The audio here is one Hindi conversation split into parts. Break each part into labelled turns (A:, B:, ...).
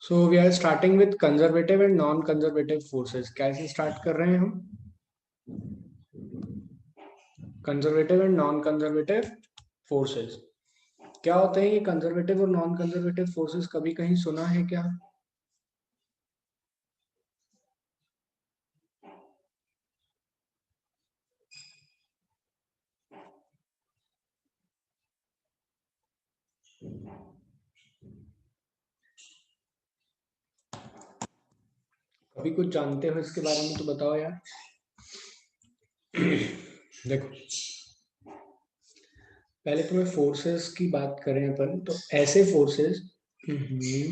A: So we are starting with conservative and non conservative forces. कैसे स्टार्ट कर रहे हैं हम? Conservative and non conservative forces. क्या होते हैं ये कंजर्वेटिव और नॉन कंजर्वेटिव फोर्सेस? कभी कहीं सुना है क्या? कभी कुछ जानते हो इसके बारे में तो बताओ यार। देखो, पहले तुम्हें फोर्सेस की बात करें अपन, तो ऐसे फोर्सेस। ये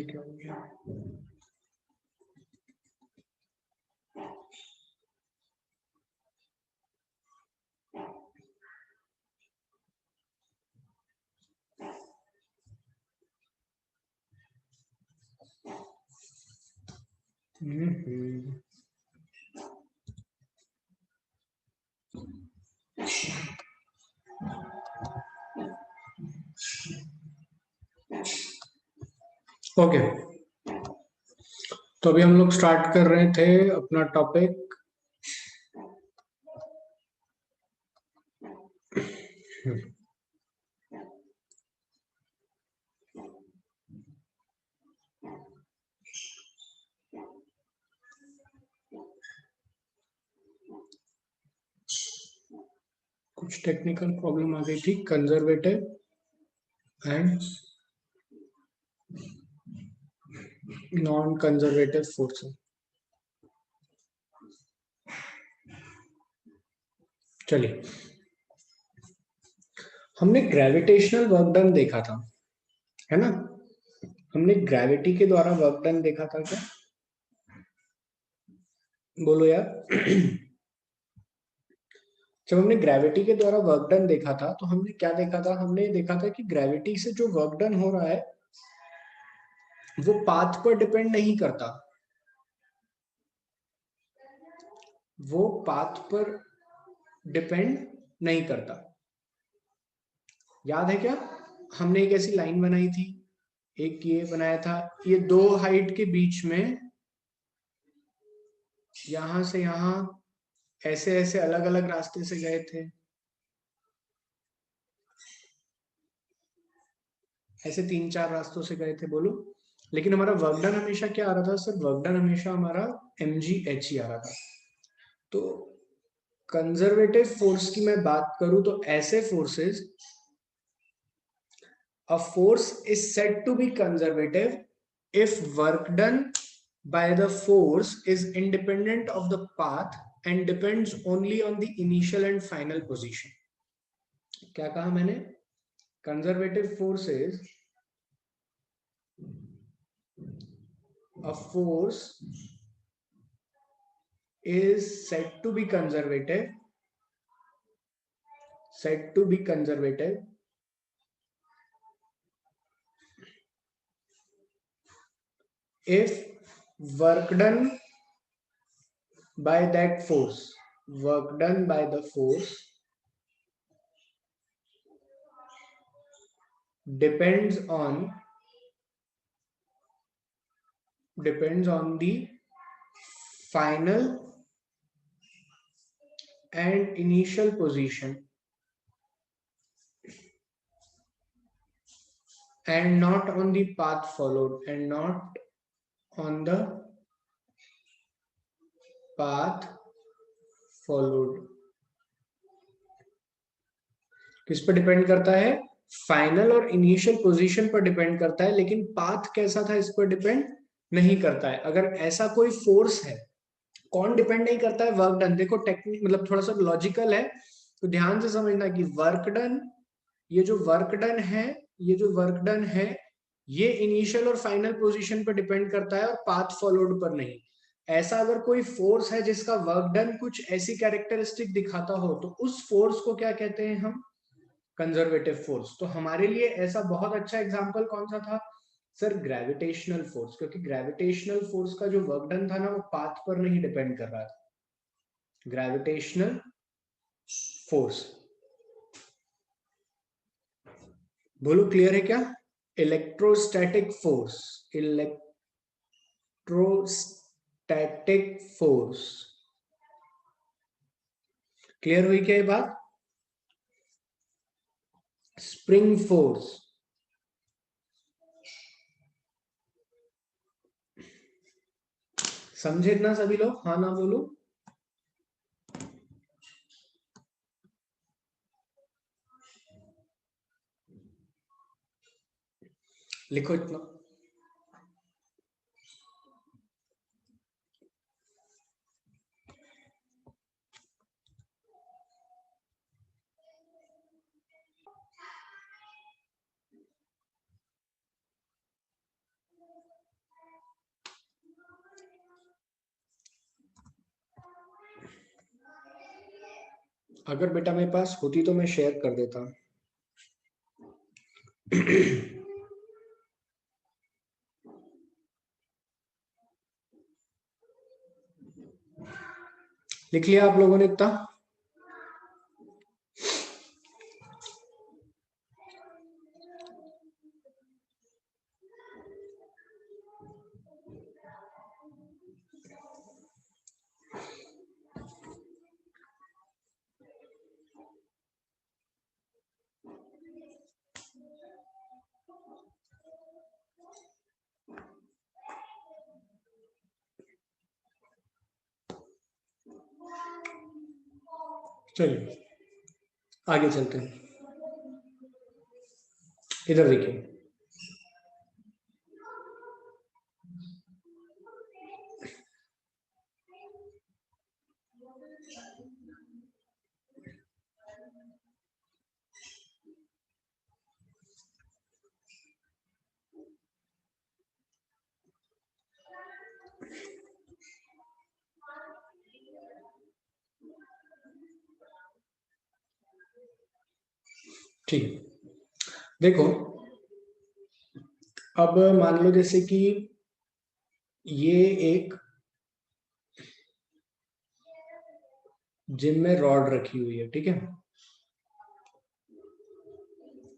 A: क्या हो गया? ओके, तो अभी हम लोग स्टार्ट कर रहे थे अपना टॉपिक। कुछ टेक्निकल प्रॉब्लम आ गई थी। Conservative and non conservative forces. चलिए, हमने ग्रेविटेशनल वर्क डन देखा था, है ना? हमने ग्रेविटी के द्वारा वर्क डन देखा था क्या? बोलो यार। जब हमने ग्रेविटी के द्वारा वर्क डन देखा था तो हमने क्या देखा था? हमने देखा था कि ग्रेविटी से जो वर्क डन हो रहा है वो पाथ पर डिपेंड नहीं करता। वो पाथ पर डिपेंड नहीं करता। याद है क्या? हमने एक ऐसी लाइन बनाई थी, एक ये बनाया था, ये दो हाइट के बीच में यहां से यहां ऐसे ऐसे अलग अलग रास्ते से गए थे, ऐसे 3-4 रास्तों से गए थे, बोलो। लेकिन हमारा वर्क डन हमेशा क्या आ रहा था सर? वर्क डन हमेशा हमारा mgh ही आ रहा था। तो कंजर्वेटिव फोर्स की मैं बात करूं तो ऐसे forces, a force is said to be conservative if work done by the force is independent of the path and depends only on the initial and final position. क्या कहा मैंने? Conservative force is a force is said to be conservative if work done by that force, work done by the force depends on the final and initial position and not on the path followed, and not on the path followed. किस पर डिपेंड करता है? फाइनल और इनिशियल पोजीशन पर डिपेंड करता है, लेकिन पाथ कैसा था इस पर डिपेंड नहीं करता है। अगर ऐसा कोई फोर्स है, कौन डिपेंड नहीं करता है? Work done. देखो, टेक्निक मतलब थोड़ा सा लॉजिकल है, तो ध्यान से समझना कि वर्क डन, ये जो वर्क डन है, ये जो वर्क डन है, ये इनिशियल और फाइनल पोजीशन पर डिपेंड करता है और पाथ फॉलोड पर नहीं। ऐसा अगर कोई फोर्स है जिसका वर्क डन कुछ ऐसी कैरेक्टरिस्टिक दिखाता हो, तो उस फोर्स को क्या कहते हैं हम? Conservative force. तो हमारे लिए ऐसा बहुत अच्छा एग्जांपल कौन सा था सर? Gravitational force. क्योंकि ग्रेविटेशनल फोर्स का जो वर्क डन था ना, वो पाथ पर नहीं डिपेंड कर रहा था। ग्रेविटेशनल फोर्स बोलो क्लियर है क्या? Electrostatic force, electrostatic force, clear हुई क्या ये बात? स्प्रिंग फोर्स, समझे इतना सभी लोग? हाँ ना बोलो। लिखो इतना। अगर बेटा मेरे पास होती तो मैं शेयर कर देता। लिख लिया आप लोगों ने इतना? चलिए आगे चलते हैं। इधर देखिए, ठीक है। देखो, अब मान लो जैसे कि ये एक जिम में रॉड रखी हुई है, ठीक है,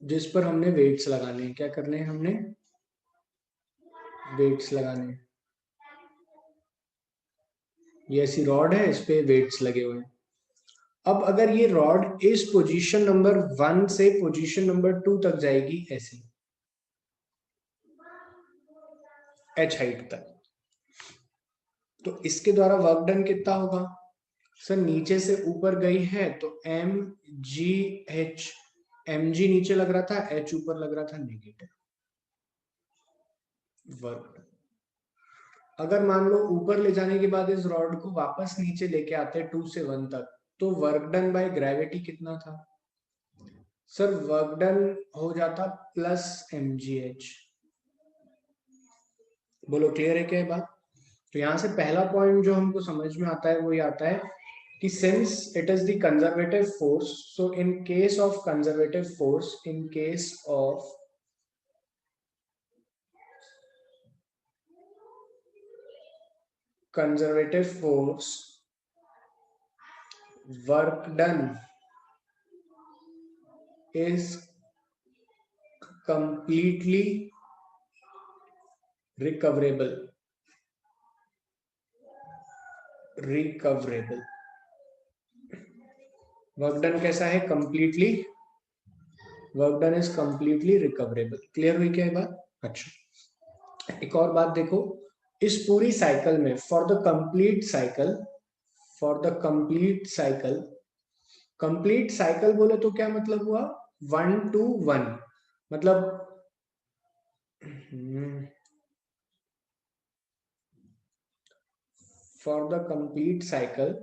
A: जिस पर हमने वेट्स लगाने हैं। क्या करने हैं हमने? वेट्स लगाने हैं। ये ऐसी रॉड है, इस पे वेट्स लगे हुए हैं। अब अगर ये रॉड इस पोजीशन नंबर 1 से पोजीशन नंबर 2 तक जाएगी ऐसे, एच हाइट तक, तो इसके द्वारा वर्क डन कितना होगा? सर नीचे से ऊपर गई है तो m g h, m g नीचे लग रहा था, एच ऊपर लग रहा था, नेगेटिव वर्क। अगर मान लो ऊपर ले जाने के बाद इस रॉड को वापस नीचे लेके आते 2 से 1 तक, तो वर्क डन बाय ग्रेविटी कितना था? सर वर्क डन हो जाता प्लस एम जी एच। बोलो क्लियर है क्या ये बात? तो यहां से पहला पॉइंट जो हमको समझ में आता है वो ये आता है कि since it is the conservative force, so in case of conservative force, in case of conservative force, work done is completely recoverable, recoverable। Work done कैसा है? Completely, work done is completely recoverable. Clear हुई क्या ये बात? अच्छा, एक और बात देखो, इस पूरी साइकिल में for the complete cycle, for the complete cycle, complete cycle बोले तो क्या मतलब हुआ? 1 to 1, मतलब फॉर द कंप्लीट साइकिल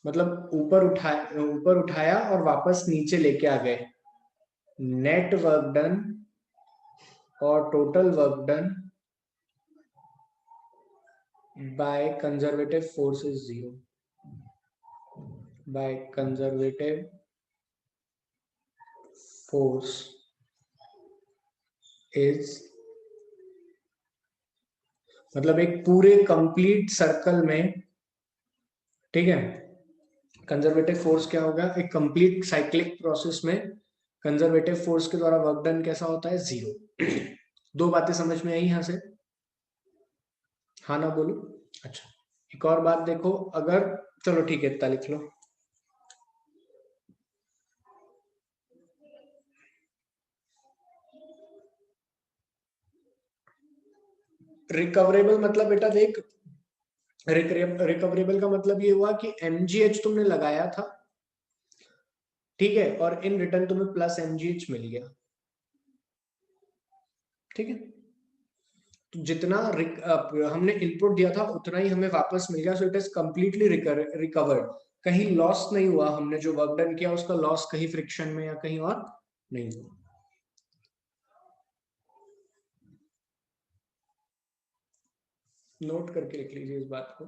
A: मतलब ऊपर उठाया और वापस नीचे लेके आ गए, नेट वर्क डन और total work done by conservative force is 0, by conservative force is, मतलब एक पूरे कंप्लीट सर्कल में, ठीक है, कंजर्वेटिव फोर्स क्या होगा, एक कंप्लीट साइक्लिक प्रोसेस में कंजर्वेटिव फोर्स के द्वारा वर्क डन कैसा होता है, 0। दो बातें समझ में आई यहां से, हाँ ना बोलो। अच्छा, एक और बात देखो, अगर, चलो ठीक है, इतना लिख लो। रिकवरेबल मतलब बेटा देख, रिकवरेबल का मतलब ये हुआ कि mgh तुमने लगाया था, ठीक है, और इन रिटर्न तुम्हें प्लस mgh मिल गया, ठीक है। तो जितना हमने इनपुट दिया था उतना ही हमें वापस मिल गया, so it is completely recovered. कहीं लॉस नहीं हुआ, हमने जो वर्क डन किया उसका लॉस कहीं फ्रिक्शन में या कहीं और नहीं हुआ। नोट करके लिख लीजिए इस बात को।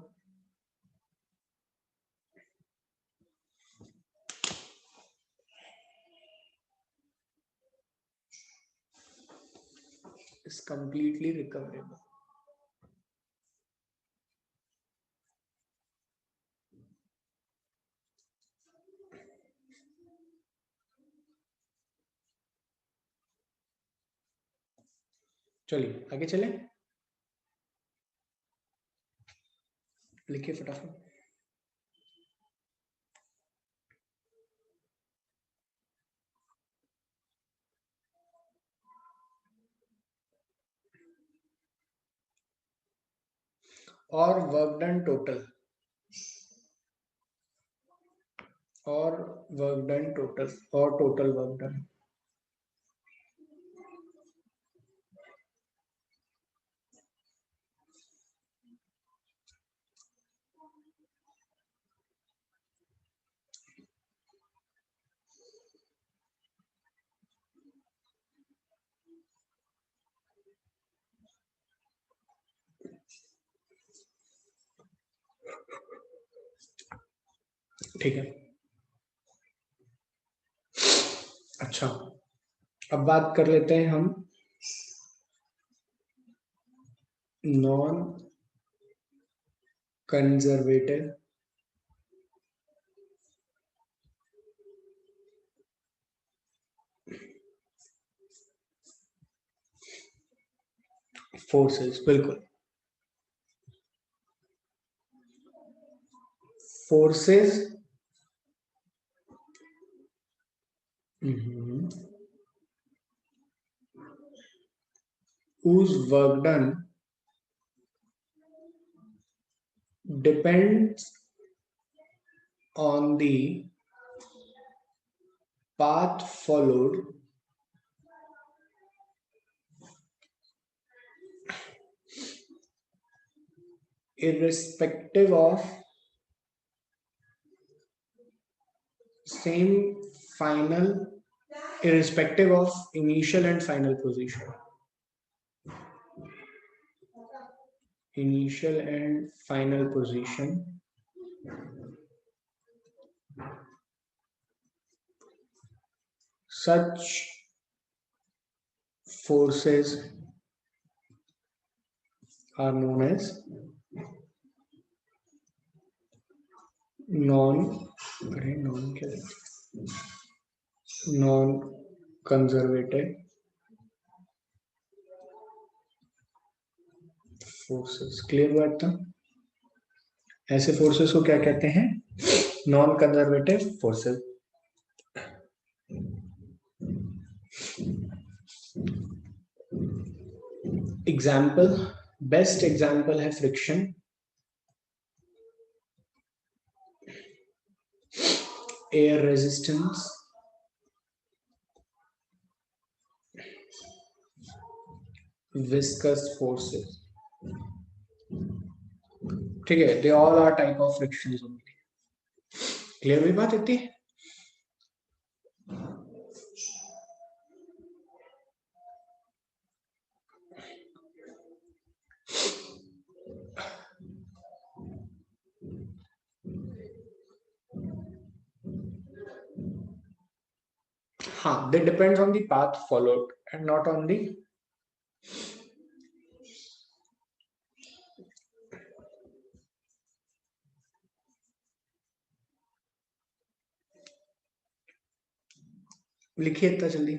A: Is completely recoverable. चलिए आगे चले, लिखिए फटाफट। और वर्क डन टोटल, और वर्क डन टोटल, और टोटल वर्क डन। ठीक है, अच्छा, अब बात कर लेते हैं हम नॉन कंजर्वेटिव फोर्सेस। बिल्कुल, forces whose work done depends on the path followed irrespective of same final, irrespective of initial and final position, initial and final position, such forces are known as non conservative forces. Clear बात था, ऐसे फोर्सेस को क्या कहते हैं, non conservative forces. Example, best example है friction, air resistance, viscous forces, ठीक है, they all are type of frictions only. Clear हुई बात इतनी। हाँ, they depends on the path followed and not on the, लिखिए इतना जल्दी।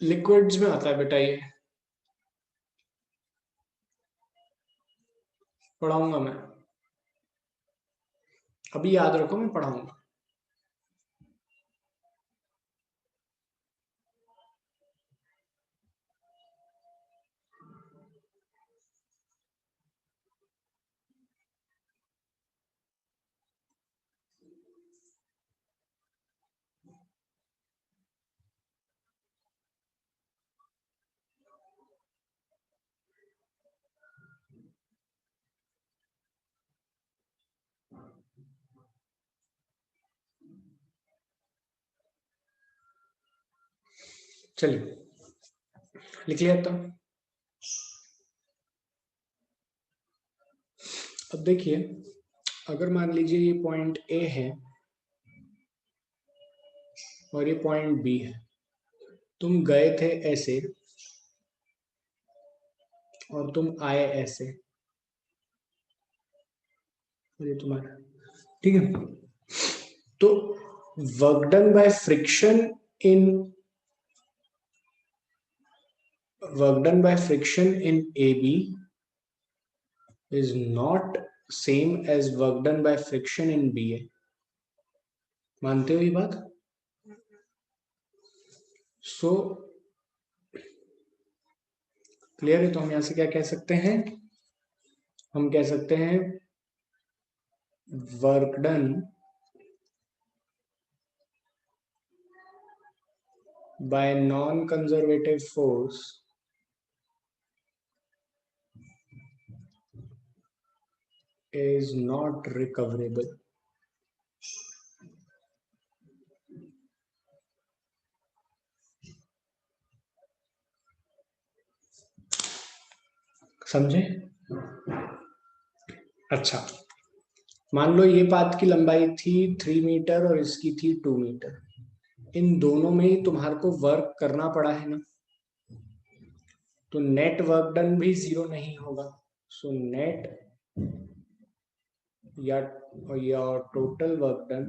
A: लिक्विड्स में आता है बेटा, ये पढ़ाऊंगा मैं, अभी याद रखो मैं पढ़ाऊंगा। चलिए लिख लिया तो। अब देखिए, अगर मान लीजिए ये पॉइंट ए है और ये पॉइंट बी है, तुम गए थे ऐसे और तुम आए ऐसे, और ये तुम्हारा, ठीक है। तो work done by friction in work done by friction in A B is not same as work done by friction in BA। मानते हो ये बात? सो क्लियर है। तो हम यहां से क्या कह सकते हैं? हम कह सकते हैं work done bye non conservative force is not recoverable। समझे? अच्छा, मान लो ये पाथ की लंबाई थी 3 मीटर और इसकी थी 2 मीटर। इन दोनों में ही तुम्हारे को वर्क करना पड़ा है ना, तो नेट वर्क डन भी 0 नहीं होगा। सो नेट या total work done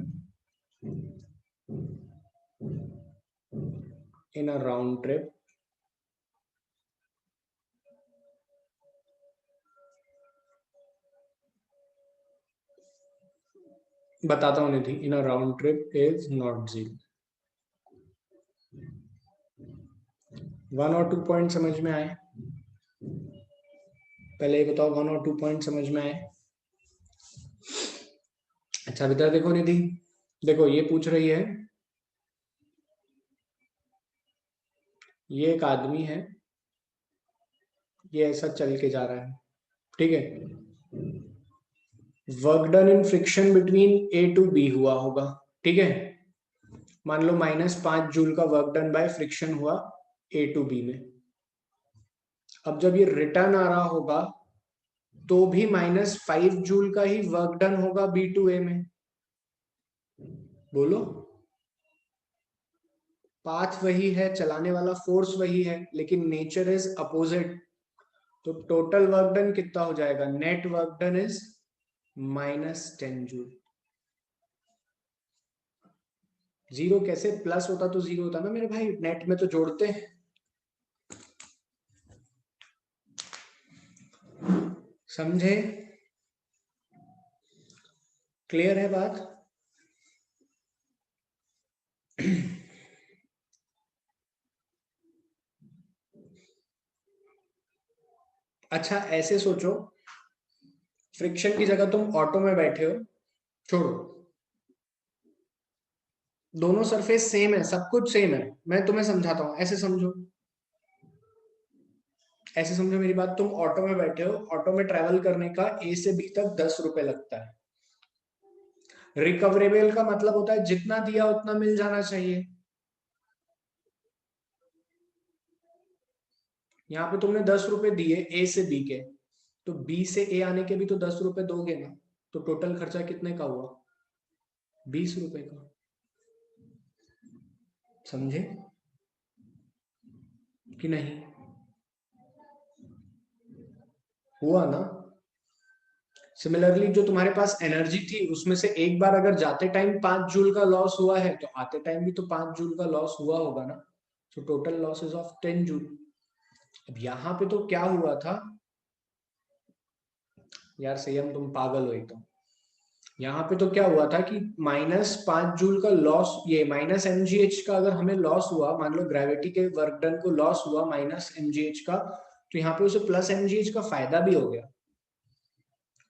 A: in a round trip बताता हूँ Nidhi, in a round trip is not 0। 1 और 2 पॉइंट समझ में आए? पहले ये बताओ, 1 और 2 पॉइंट समझ में आए? अच्छा बेटा देखो निधि, देखो ये पूछ रही है, ये एक आदमी है, ये ऐसा चल के जा रहा है, ठीक है। Work done in friction between A to B हुआ होगा, ठीक है। मान लो -5 जूल का वर्क डन बाय फ्रिक्शन हुआ ए टू बी में। अब जब ये रिटर्न आ रहा होगा तो भी -5 जूल का ही वर्क डन होगा बी टू ए में। बोलो, पाथ वही है, चलाने वाला फोर्स वही है, लेकिन नेचर इज अपोजिट। तो टोटल वर्क डन कितना हो जाएगा? Net work done is -10 joule. 0 कैसे? प्लस होता तो 0 होता ना मेरे भाई, नेट में तो जोड़ते हैं। समझे? क्लियर है बात? अच्छा ऐसे सोचो, फ्रिक्शन की जगह तुम ऑटो में बैठे हो, छोड़ो, दोनों सरफेस सेम है, सब कुछ सेम है। मैं तुम्हें समझाता हूं, ऐसे समझो, ऐसे समझो मेरी बात। तुम ऑटो में बैठे हो, ऑटो में ट्रेवल करने का ए से बी तक 10 रुपए लगता है। रिकवरेबल का मतलब होता है जितना दिया उतना मिल जाना चाहिए। यहाँ पे तुमने 10 रुपए दिए ए से बी के, तो बी से ए आने के भी तो 10 रुपए दोगे ना, तो टोटल खर्चा कितने का हुआ? 20 रुपए का। समझे कि नहीं? हुआ ना? सिमिलरली जो तुम्हारे पास एनर्जी थी उसमें से एक बार अगर जाते टाइम 5 जूल का लॉस हुआ है, तो आते टाइम भी तो 5 जूल का लॉस हुआ होगा ना। So total loss is of 10 joule. अब यहाँ पे तो क्या हुआ था यार, संयम तुम पागल हो एकदम। यहाँ पे तो क्या हुआ था कि -5 जूल का लॉस, ये -mgh का अगर हमें लॉस हुआ, मान लो ग्रेविटी के वर्क डन को लॉस हुआ -mgh का, तो यहाँ पे उसे +mgh का फायदा भी हो गया।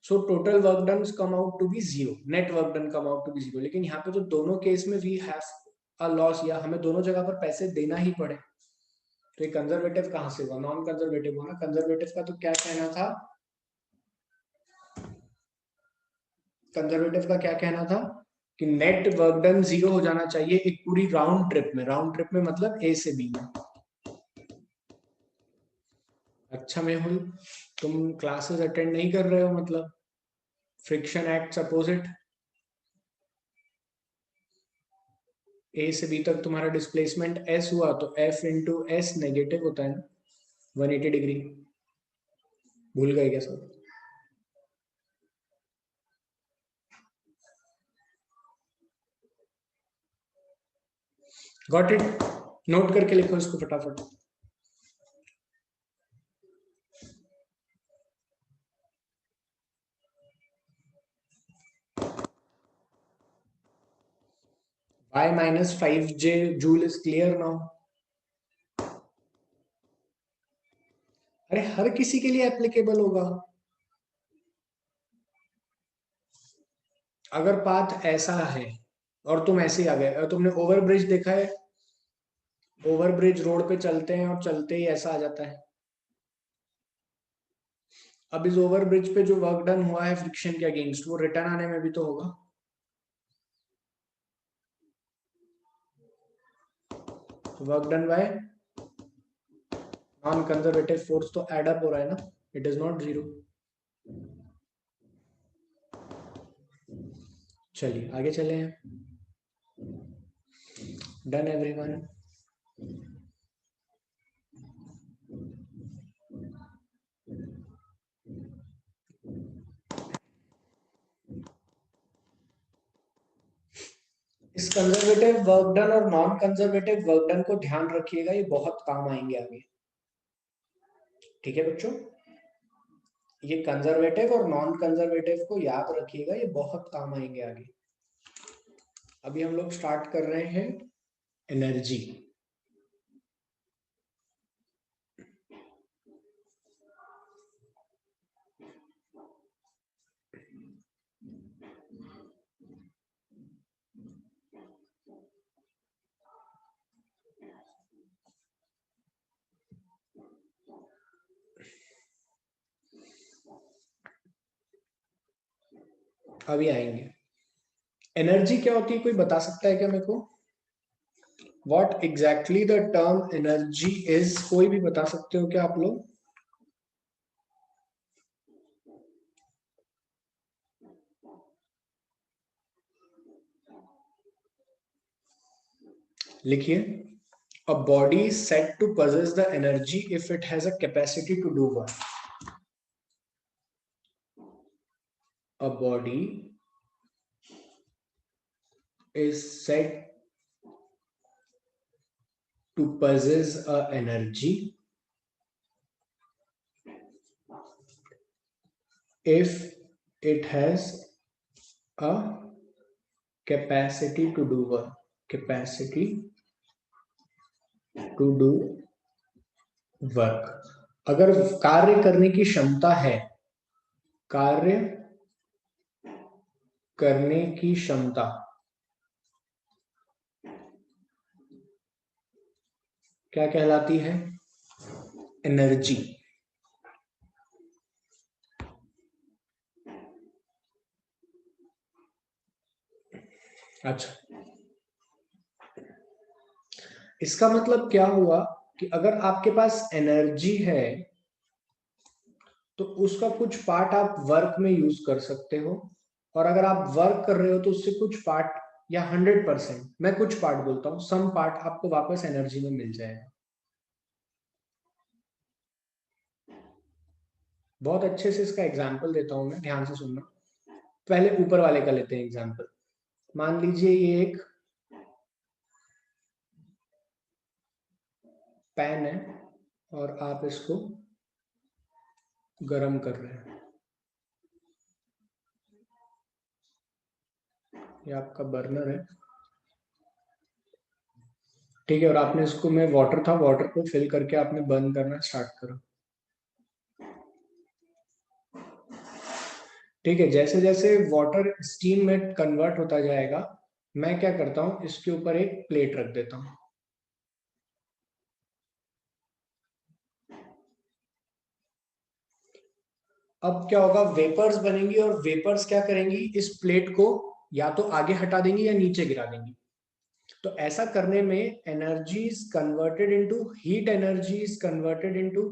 A: So total work done come out to be 0, net work done come out to be 0। लेकिन यहाँ पे तो दोनों केस में वी हैव अ लॉस, या हमें दोनों जगह पर पैसे देना ही पड़े। तो ये कंजर्वेटिव कहाँ से हुआ? नॉन कंजर्वेटिव हुआ ना। कंजर्वेटिव का तो क्या कहना था? कंजर्वेटिव का क्या कहना था कि नेट वर्क डन 0 हो जाना चाहिए एक पूरी राउंड ट्रिप में। राउंड ट्रिप में मतलब ए से बी में। अच्छा मेहुल, तुम क्लासेस अटेंड नहीं कर रहे हो मतलब? Friction act opposite. ए से बी तक तुम्हारा डिस्प्लेसमेंट एस हुआ, तो एफ इंटू एस नेगेटिव होता है ना, 180 डिग्री। भूल गए क्या सब? Got it? नोट करके लिखो इसको फटाफट। y -5j joule is clear now? अरे हर किसी के लिए एप्लीकेबल होगा। अगर पाथ ऐसा है और तुम ऐसे ही आ गए, और तुमने ओवर ब्रिज देखा है, ओवर ब्रिज रोड पे चलते हैं और चलते ही ऐसा आ जाता है। अब इस ओवर ब्रिज पे जो वर्क डन हुआ है फ्रिक्शन के अगेंस्ट, वो रिटर्न आने में भी तो होगा। तो work done bye non conservative force तो एड अप हो रहा है ना, इट इज नॉट 0। चलिए आगे चले हैं। Done everyone? इस कंजर्वेटिव वर्क डन और नॉन कंजर्वेटिव वर्क डन को ध्यान रखिएगा, ये बहुत काम आएंगे आगे। ठीक है बच्चों, ये कंजर्वेटिव और नॉन कंजर्वेटिव को याद रखिएगा, ये बहुत काम आएंगे आगे। अभी हम लोग स्टार्ट कर रहे हैं एनर्जी। अभी आएंगे। एनर्जी क्या होती है, कोई बता सकता है क्या मेरे को? What exactly the term energy is, कोई भी बता सकते हो क्या आप लोग? लिखिए। A body is said to possess the energy if it has a capacity to do what? A body is said to possess a energy if it has a capacity to do what? Capacity to do work। अगर कार्य करने की क्षमता है, कार्य करने की क्षमता क्या कहलाती है? एनर्जी। अच्छा, इसका मतलब क्या हुआ कि अगर आपके पास एनर्जी है तो उसका कुछ पार्ट आप वर्क में यूज कर सकते हो, और अगर आप वर्क कर रहे हो तो उससे कुछ पार्ट, या 100%, मैं कुछ पार्ट बोलता हूँ, सम पार्ट आपको वापस एनर्जी में मिल जाएगा। बहुत अच्छे से इसका एग्जाम्पल देता हूं मैं, ध्यान से सुनना। पहले ऊपर वाले का लेते हैं एग्जाम्पल। मान लीजिए ये एक पैन है और आप इसको गर्म कर रहे हैं। ये आपका बर्नर है, ठीक है, और आपने इसको, में वाटर था, वाटर को फिल करके आपने बर्न करना स्टार्ट करा। ठीक है, जैसे जैसे वाटर स्टीम में कन्वर्ट होता जाएगा, मैं क्या करता हूं, इसके ऊपर एक प्लेट रख देता हूं। अब क्या होगा, वेपर्स बनेंगी, और वेपर्स क्या करेंगी, इस प्लेट को या तो आगे हटा देंगी या नीचे गिरा देंगी। तो ऐसा करने में energy is converted into heat, energy is converted into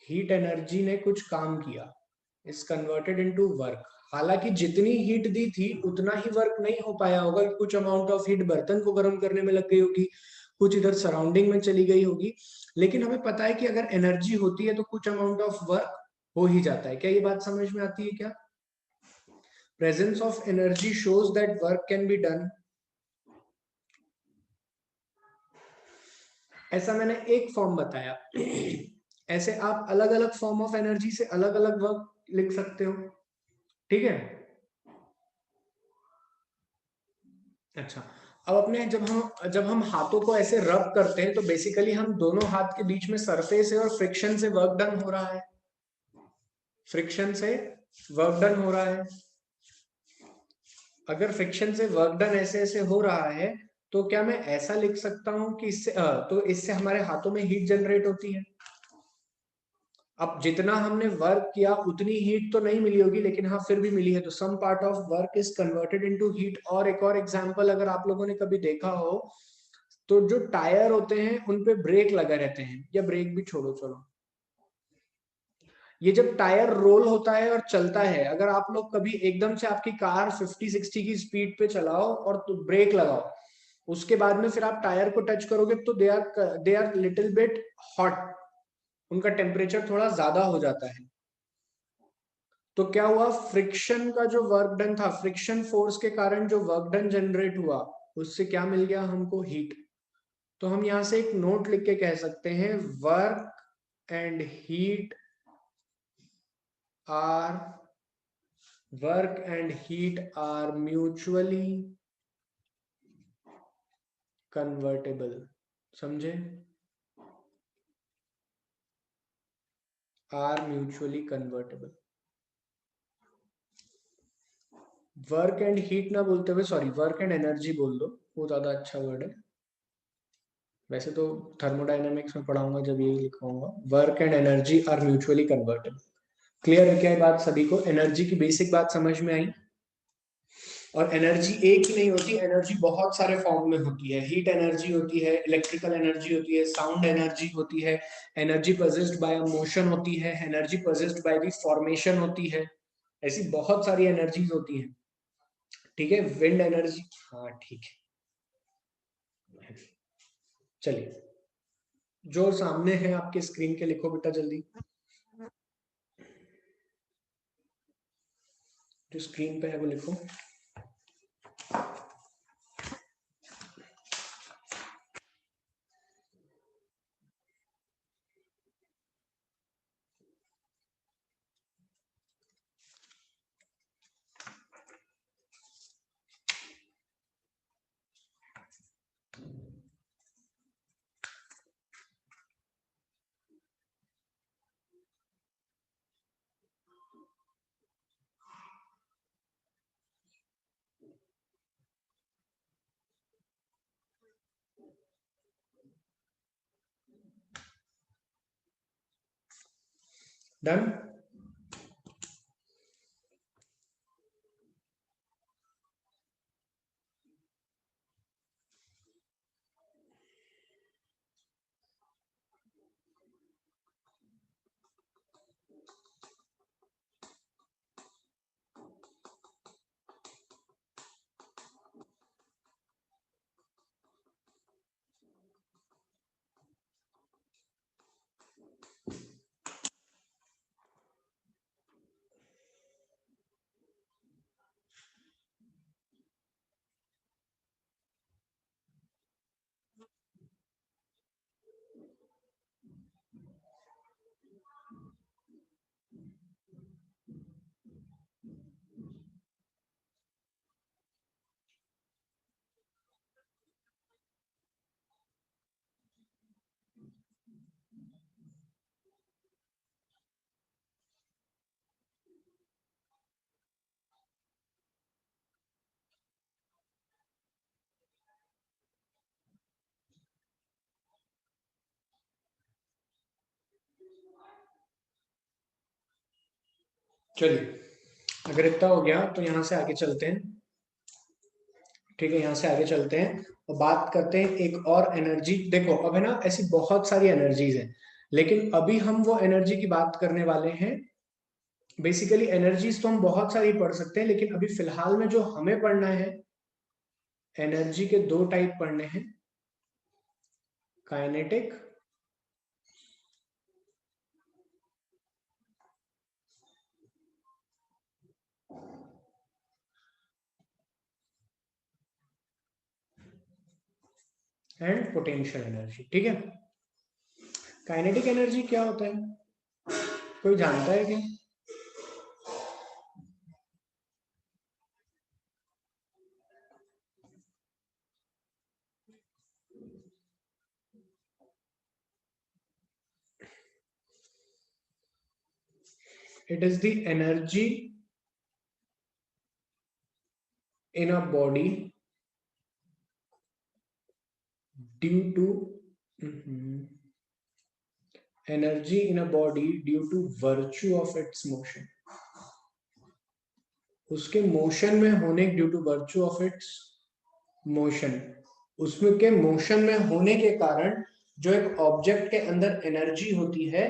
A: heat, energy ने कुछ काम किया, इज कन्वर्टेड इनटू वर्क। हालांकि जितनी हीट दी थी उतना ही वर्क नहीं हो पाया होगा, कुछ अमाउंट ऑफ हीट बर्तन को गर्म करने में लग गई होगी, कुछ इधर सराउंडिंग में चली गई होगी। लेकिन हमें पता है कि अगर एनर्जी होती है तो कुछ अमाउंट ऑफ वर्क हो ही जाता है। क्या ये बात समझ में आती है क्या? Presence of energy shows that work can be done. ऐसा मैंने एक फॉर्म बताया। ऐसे आप अलग अलग फॉर्म ऑफ एनर्जी से अलग अलग वर्क लिख सकते हो, ठीक है। अच्छा, अब अपने जब हम हाथों को ऐसे रब करते हैं तो बेसिकली हम दोनों हाथ के बीच में सरफेस है और फ्रिक्शन से वर्क डन हो रहा है, फ्रिक्शन से वर्क डन हो रहा है। अगर फ्रिक्शन से वर्क डन ऐसे ऐसे हो रहा है तो क्या मैं ऐसा लिख सकता हूं कि तो इससे हमारे हाथों में हीट जनरेट होती है। अब जितना हमने वर्क किया उतनी हीट तो नहीं मिली होगी, लेकिन हाँ फिर भी मिली है, तो some part of work is converted into heat. और एक और एग्जांपल अगर आप लोगों ने कभी देखा हो, तो जो टायर होते हैं उन पे ब्रेक लगा रहते हैं, या ब्रेक भी छोड़ो चलो, ये जब टायर रोल होता है और चलता है, अगर आप लोग कभी एकदम से आपकी कार 50-60 की स्पीड पे चलाओ और तो ब्रेक लगाओ, उसके बाद में फिर आप टायर को टच करोगे तो they are little bit hot, उनका टेम्परेचर थोड़ा ज्यादा हो जाता है। तो क्या हुआ, फ्रिक्शन का जो वर्क डन था, फ्रिक्शन फोर्स के कारण जो वर्क डन जनरेट हुआ, उससे क्या मिल गया हमको, हीट। तो हम यहां से एक नोट लिख के कह सकते हैं, work and heat are work and heat are mutually convertible. समझे? Are mutually convertible. Work and heat ना बोलते हुए, सॉरी, वर्क एंड एनर्जी बोल दो, वो ज्यादा अच्छा वर्ड है। वैसे तो थर्मोडायनेमिक्स में पढ़ाऊंगा जब यही लिखवाऊंगा, work and energy are mutually convertible. Clear है क्या ये बात सभी को? एनर्जी की बेसिक बात समझ में आई? और एनर्जी एक ही नहीं होती, एनर्जी बहुत सारे फॉर्म में होती है। हीट एनर्जी होती है, इलेक्ट्रिकल एनर्जी होती है, साउंड एनर्जी होती है, एनर्जी पोजेस्ड बाय मोशन होती है, energy possessed by the formation होती है। ऐसी बहुत सारी एनर्जीज होती हैं, ठीक है। विंड एनर्जी, हाँ ठीक है। चलिए, जो सामने है आपके स्क्रीन के लिखो बेटा जल्दी, जो स्क्रीन पे है वो लिखो। डन। चलिए, अगर इतना हो गया तो यहाँ से आगे चलते हैं। ठीक है, यहाँ से आगे चलते हैं और बात करते हैं एक और एनर्जी। देखो अब है ना, ऐसी बहुत सारी एनर्जीज हैं, लेकिन अभी हम वो एनर्जी की बात करने वाले हैं। बेसिकली एनर्जीज तो हम बहुत सारी पढ़ सकते हैं, लेकिन अभी फिलहाल में जो हमें पढ़ना है, एनर्जी के दो टाइप पढ़ने हैं, काइनेटिक एंड पोटेंशियल एनर्जी। ठीक है, काइनेटिक एनर्जी क्या होता है, कोई जानता है क्या? It is the energy in a body due to energy in a body due to virtue of its motion। उसके मोशन में होने, due to virtue of its motion, उसमें के मोशन में होने के कारण जो एक ऑब्जेक्ट के अंदर एनर्जी होती है,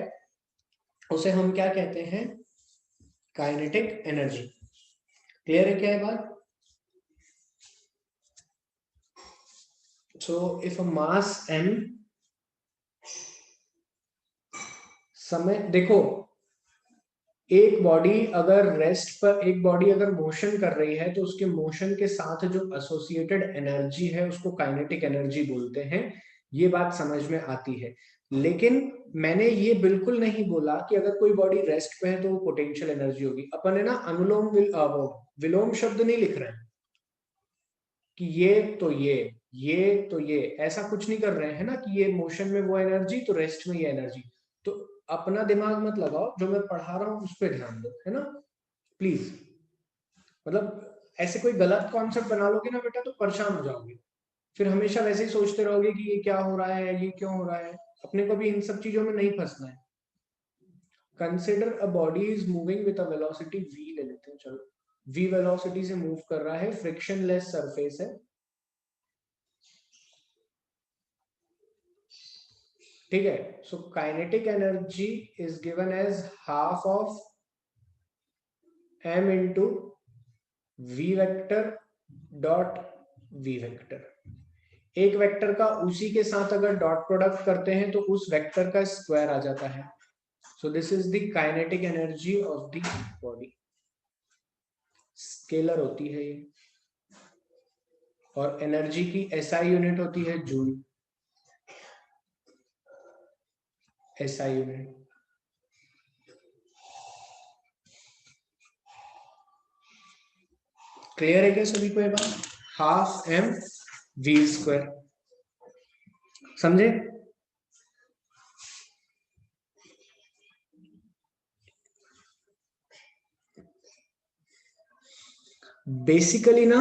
A: उसे हम क्या कहते हैं, काइनेटिक एनर्जी। क्लियर है क्या ये बात? So if a mass m, समय देखो, एक बॉडी अगर रेस्ट पर, एक बॉडी अगर मोशन कर रही है, तो उसके मोशन के साथ जो एसोसिएटेड एनर्जी है उसको काइनेटिक एनर्जी बोलते हैं। ये बात समझ में आती है। लेकिन मैंने ये बिल्कुल नहीं बोला कि अगर कोई बॉडी रेस्ट पे है तो वो पोटेंशियल एनर्जी होगी। अपन है ना अनुलोम विलोम शब्द नहीं लिख रहे हैं कि ये तो ये तो ये, ऐसा कुछ नहीं कर रहे हैं ना कि ये मोशन में वो एनर्जी तो रेस्ट में ये एनर्जी। तो अपना दिमाग मत लगाओ, जो मैं पढ़ा रहा हूँ उस पर ध्यान दो, है ना प्लीज। मतलब ऐसे कोई गलत कॉन्सेप्ट बना लोगे ना बेटा तो परेशान हो जाओगे, फिर हमेशा वैसे ही सोचते रहोगे कि ये क्या हो रहा है, ये क्यों हो रहा है। अपने को भी इन सब चीजों में नहीं फंसना है। Consider a body is moving with a velocity v ले लेते हैं, चलो v वेलोसिटी से मूव कर रहा है, फ्रिक्शनलेस सरफेस है। ठीक है, so kinetic energy is given as half of m into v vector dot v vector. एक वेक्टर का उसी के साथ अगर डॉट प्रोडक्ट करते हैं तो उस वेक्टर का स्क्वायर आ जाता है। सो this is the kinetic energy of the body. Scalar होती है ये, और एनर्जी की एसआई यूनिट होती है जूल। SI unit. क्लियर है क्या सभी को ये बात? हाफ एम वी स्क्वायर, समझे? बेसिकली ना,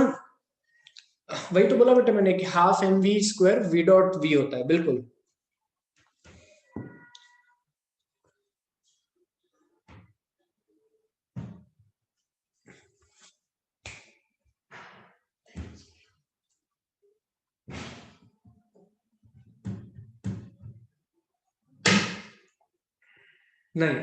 A: वही तो बोला बेटा मैंने कि half m v square v dot v होता है, बिल्कुल। नहीं,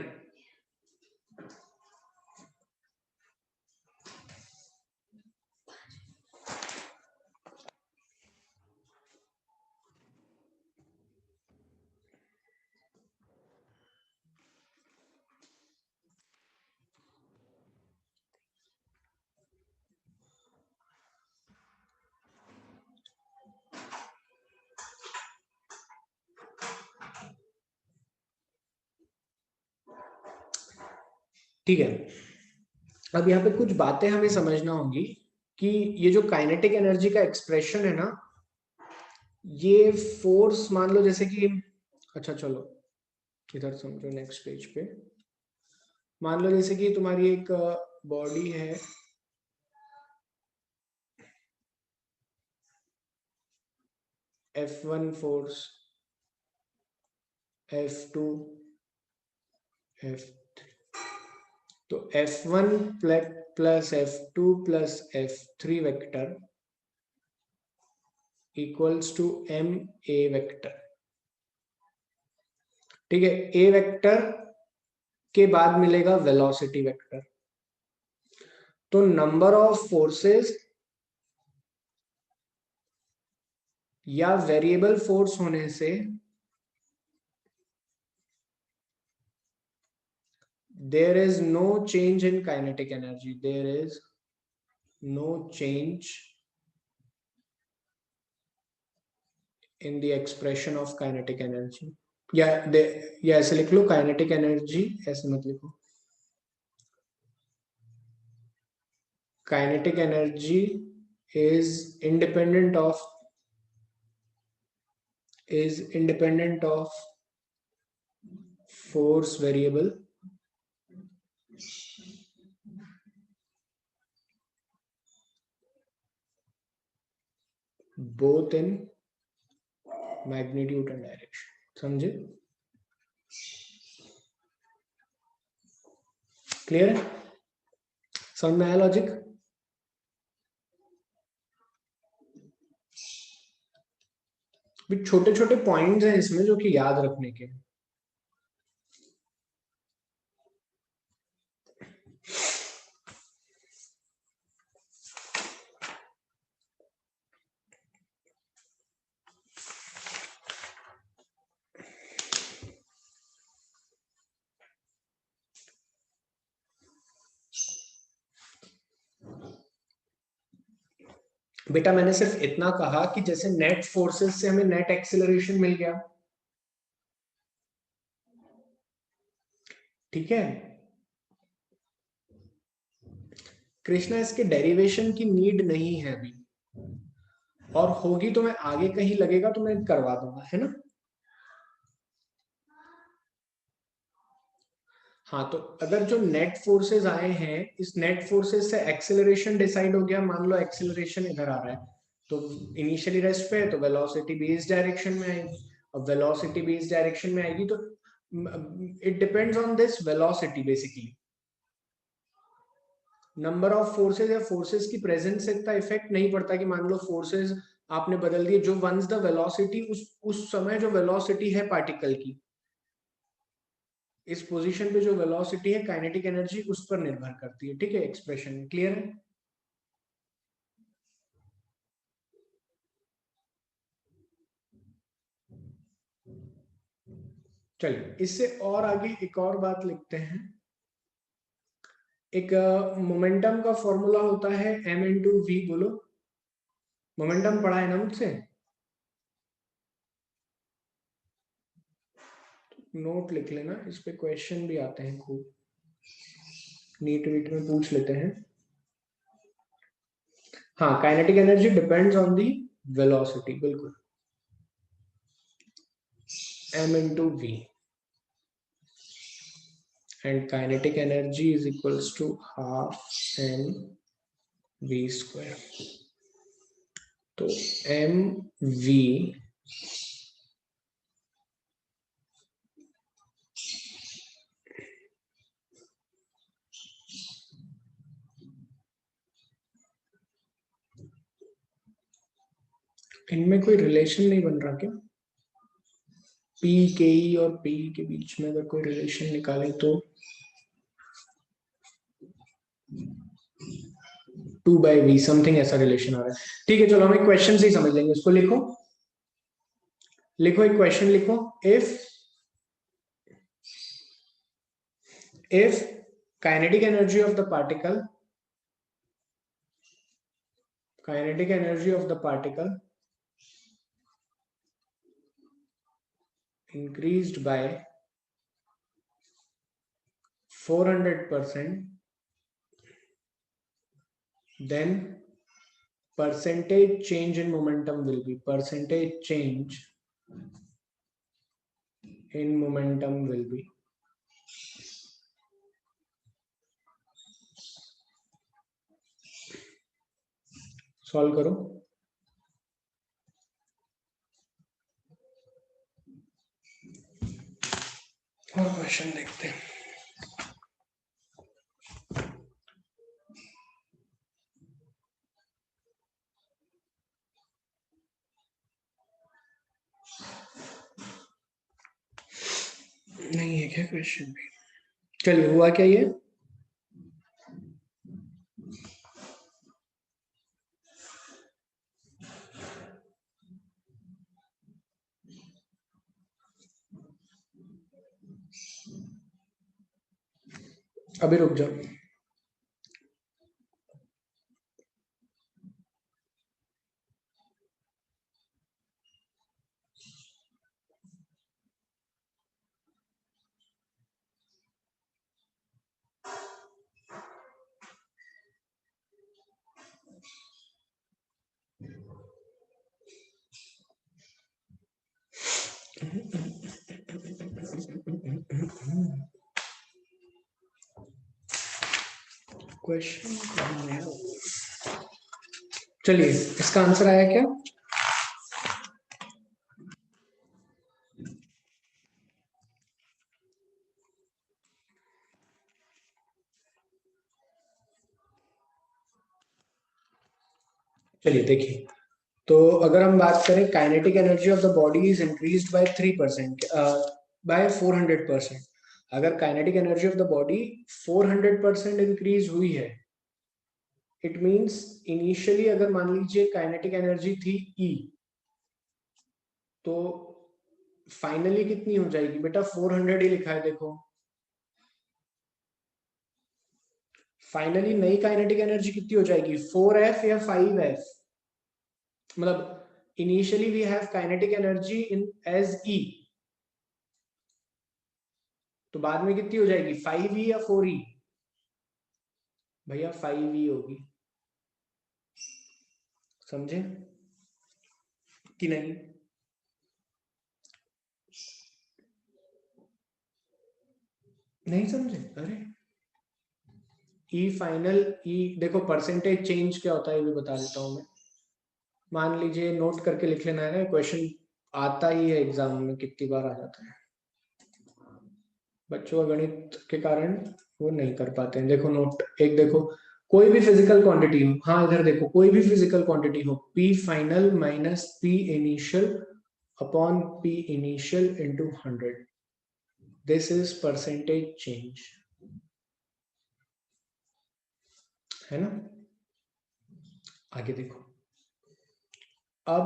A: ठीक है। अब यहाँ पे कुछ बातें हमें समझना होगी कि ये जो काइनेटिक एनर्जी का एक्सप्रेशन है ना, ये फोर्स मान लो जैसे कि, अच्छा चलो इधर समझो, नेक्स्ट पेज पे मान लो जैसे कि तुम्हारी एक बॉडी है, F1 फोर्स, F2, F3, तो F1 प्लस F2 प्लस F3 vector equals to M A vector. ठीक है, A वेक्टर के बाद मिलेगा वेलोसिटी वेक्टर। तो नंबर ऑफ फोर्सेस या वेरिएबल फोर्स होने से there is no change in kinetic energy, there is no change in the expression of kinetic energy। या ऐसे लिख लो, काइनेटिक एनर्जी ऐसे मत लिखो, kinetic energy is independent of force variable both in magnitude and direction। समझे? क्लियर है? समझ में आया लॉजिक? छोटे छोटे पॉइंट्स हैं इसमें जो कि याद रखने के। बेटा मैंने सिर्फ इतना कहा कि जैसे नेट फोर्सेस से हमें नेट एक्सेलरेशन मिल गया, ठीक है कृष्णा, इसके डेरिवेशन की नीड नहीं है अभी, और होगी तो मैं आगे कहीं लगेगा तो मैं करवा दूंगा, है ना? हाँ, तो अगर जो नेट फोर्सेस आए हैं, इस नेट फोर्सेस से एक्सेलरेशन डिसाइड हो गया, मान लो एक्सेलरेशन इधर आ रहा है, तो इनिशियली रेस्ट पे है तो वेलोसिटी भी इस डायरेक्शन में आएगी, अब वेलोसिटी भी इस डायरेक्शन में आएगी, तो it depends on this velocity basically. Number of forces या फोर्सेस की प्रेजेंस से इतना इफेक्ट नहीं पड़ता कि मान लो फोर्सेस आपने बदल दिए, जो वंस द वेलोसिटी, उस समय जो वेलोसिटी है पार्टिकल की, इस पोजीशन पे जो वेलोसिटी है, काइनेटिक एनर्जी उस पर निर्भर करती है। ठीक है, एक्सप्रेशन क्लियर है? चलिए इससे और आगे एक और बात लिखते हैं। एक मोमेंटम का फॉर्मूला होता है m×v। बोलो, मोमेंटम पढ़ा है ना मुझसे? नोट लिख लेना, इस पे क्वेश्चन भी आते हैं खूब, नीट वीट में पूछ लेते हैं। हाँ, kinetic energy depends on the velocity, बिल्कुल, m×v, and kinetic energy is equals to half mv²। तो mv इनमें कोई रिलेशन नहीं बन रहा क्या? पी के ई और पी के बीच में अगर कोई रिलेशन निकाले तो 2/v समथिंग ऐसा रिलेशन आ रहा है। ठीक है, चलो हम एक क्वेश्चन से ही समझ लेंगे इसको। लिखो लिखो, एक क्वेश्चन लिखो। if kinetic energy of the particle increased by 400%, then percentage change in momentum will be solve करो। और क्वेश्चन देखते हैं। नहीं है क्या क्वेश्चन भी? चलिए, हुआ क्या ये? अभी रुक जाओ। क्वेश्चन कहाँ है? चलिए, इसका आंसर आया क्या? चलिए देखिए, तो अगर हम बात करें, kinetic energy of the body is increased by 3%, by 400%। अगर kinetic energy of the body 400% increase हुई है, इट मींस इनिशियली अगर मान लीजिए काइनेटिक एनर्जी थी E, तो फाइनली कितनी हो जाएगी बेटा? 400 ही लिखा है देखो। फाइनली नई काइनेटिक एनर्जी कितनी हो जाएगी? 4F या 5F? मतलब initially we have kinetic energy in as E, तो बाद में कितनी हो जाएगी? 5E या 4E? भैया 5E होगी। समझे कि नहीं? नहीं समझे? अरे ई फाइनल, ई देखो, परसेंटेज चेंज क्या होता है ये भी बता देता हूं मैं। मान लीजिए, नोट करके लिख लेना है ना, क्वेश्चन आता ही है एग्जाम में, कितनी बार आ जाता है। बच्चों का गणित के कारण वो नहीं कर पाते हैं। देखो नोट एक देखो, कोई भी फिजिकल क्वांटिटी हो, हाँ इधर देखो, कोई भी फिजिकल क्वांटिटी हो, P final minus P initial upon P initial into 100, this is percentage change, है ना? आगे देखो, अब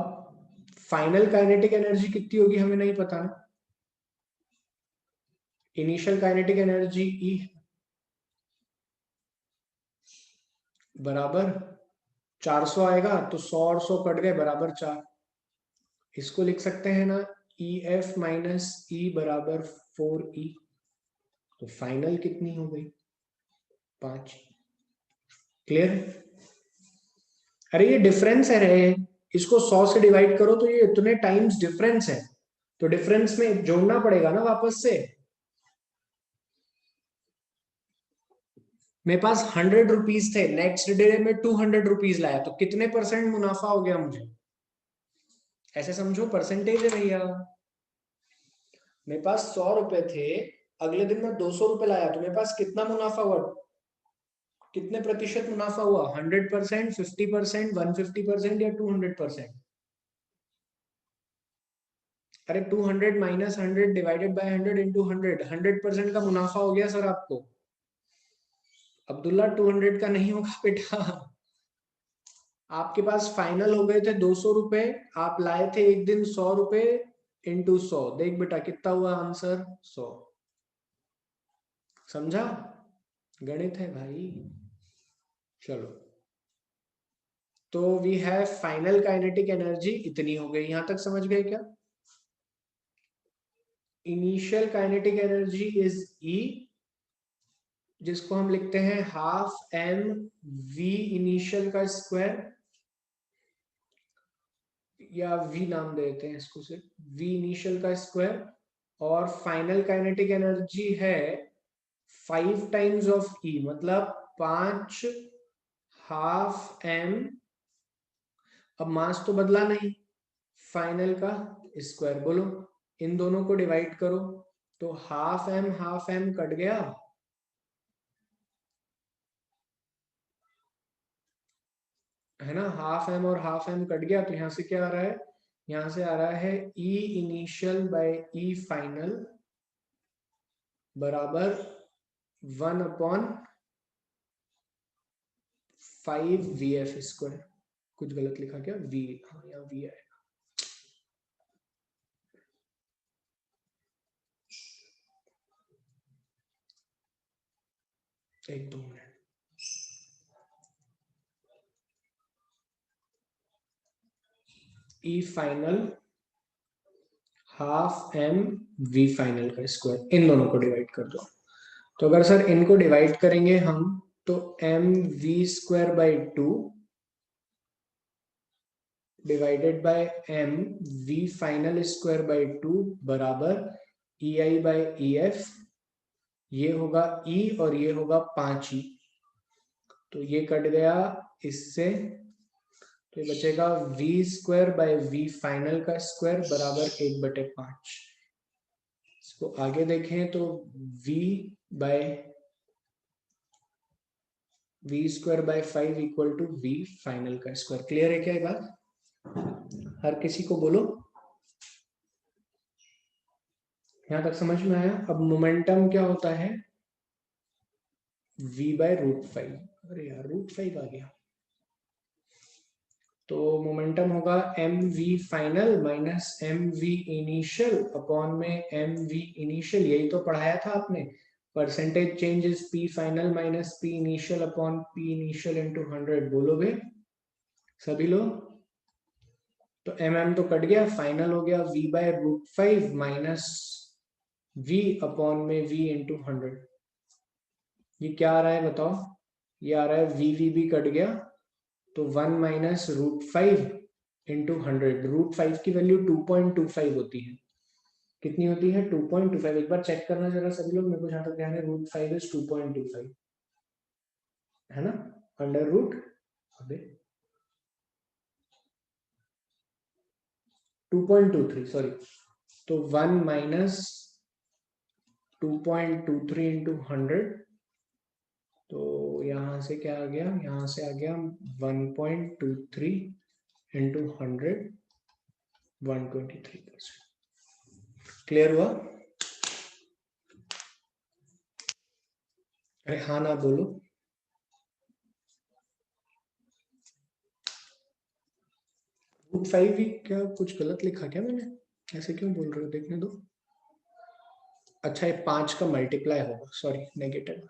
A: फाइनल काइनेटिक एनर्जी कितनी होगी हमें नहीं पता ना। इनिशियल काइनेटिक एनर्जी ई बराबर 400 आएगा, तो 100 और 100 कट गए, बराबर 4। इसको लिख सकते हैं ना, ई एफ माइनस ई बराबर 4E। तो फाइनल कितनी हो गई? 5। क्लियर? अरे ये डिफरेंस है रे, इसको 100 से डिवाइड करो तो ये इतने टाइम्स डिफरेंस है, तो डिफरेंस में जोड़ना पड़ेगा ना वापस से। मेरे पास 100 रुपीज थे, नेक्स्ट डे में 200 रुपीज लाया, तो कितने परसेंट मुनाफा हो गया मुझे? ऐसे समझो, परसेंटेज है भैया। मेरे पास 100 रुपए थे, अगले दिन मैं 200 रुपए लाया, तो मेरे पास कितना मुनाफा हुआ? कितने प्रतिशत मुनाफा हुआ? 100%, 50%, 150% या 200%? अरे 200 माइनस 100 डिवाइडेड बाय 100 इंटू 100, 100% का मुनाफा हो गया सर आपको। अब्दुल्ला 200 का नहीं होगा बेटा। आपके पास फाइनल हो गए थे 200 रुपए, आप लाए थे एक दिन 100 रुपए, इंटू 100, देख बेटा कितना हुआ आंसर? 100। समझा? गणित है भाई। चलो, तो we have final kinetic energy इतनी हो गई, यहां तक समझ गए क्या? Initial kinetic energy is E, जिसको हम लिखते हैं हाफ एम वी इनिशियल का स्क्वायर, या वी नाम देते हैं इसको, सिर्फ वी इनिशियल का स्क्वायर। और फाइनल काइनेटिक एनर्जी है 5 टाइम्स ऑफ E, मतलब 5 हाफ एम, अब मास तो बदला नहीं, फाइनल का स्क्वायर बोलो, इन दोनों को डिवाइड करो, तो हाफ एम कट गया, है ना? हाफ एम और हाफ एम कट गया, तो यहां से क्या आ रहा है? यहां से आ रहा है ई इनिशियल बाय ई फाइनल बराबर 1/5 VF²। कुछ गलत लिखा क्या? वी, हाँ यहाँ वी है। एक दो मिनट, ई फाइनल ½ M V फाइनल का स्क्वायर, इन दोनों को डिवाइड कर दो। तो अगर सर इनको डिवाइड करेंगे हम तो mv²/2 divided by mv final²/2 बराबर EI/EF। ये होगा E और ये होगा 5E। तो ये कट गया इससे, तो ये बचेगा v²/v फाइनल का स्क्वायर बराबर 1/5। इसको आगे देखें तो v²/5 equal to v final का स्क्वायर। क्लियर है क्या ये बात? हर किसी को बोलो, यहां तक समझ में आया? अब मोमेंटम क्या होता है? v/√5। अरे यार √5 आ गया। तो मोमेंटम होगा mv final minus mv initial upon में mv इनिशियल। यही तो पढ़ाया था आपने, percentage change is p final minus p initial upon p initial into 100। बोलोगे सभी लोग? तो mm तो कट गया, फाइनल हो गया v/√5 माइनस v अपॉन में v इंटू 100। ये क्या आ रहा है बताओ? ये आ रहा है v भी कट गया, तो 1 माइनस √5 इंटू 100। √5 की वैल्यू 2.25 होती है। कितनी होती है? 2.25। एक बार चेक करना जरा सभी लोग, मेरे को जहां तक ध्यान है √5 इज 2.25, है ना? अंडर रूट, अबे 2.23 सॉरी। तो 1 माइनस 2.23 इंटू 100, तो यहां से क्या आ गया? यहां से आ गया 1.23 इंटू 100, 123%। क्लियर हुआ? अरे हाँ ना बोलो। √5 भी क्या कुछ गलत लिखा क्या मैंने? ऐसे क्यों बोल रहे हो? देखने दो। अच्छा, ये 5 का मल्टीप्लाई होगा, सॉरी नेगेटिव।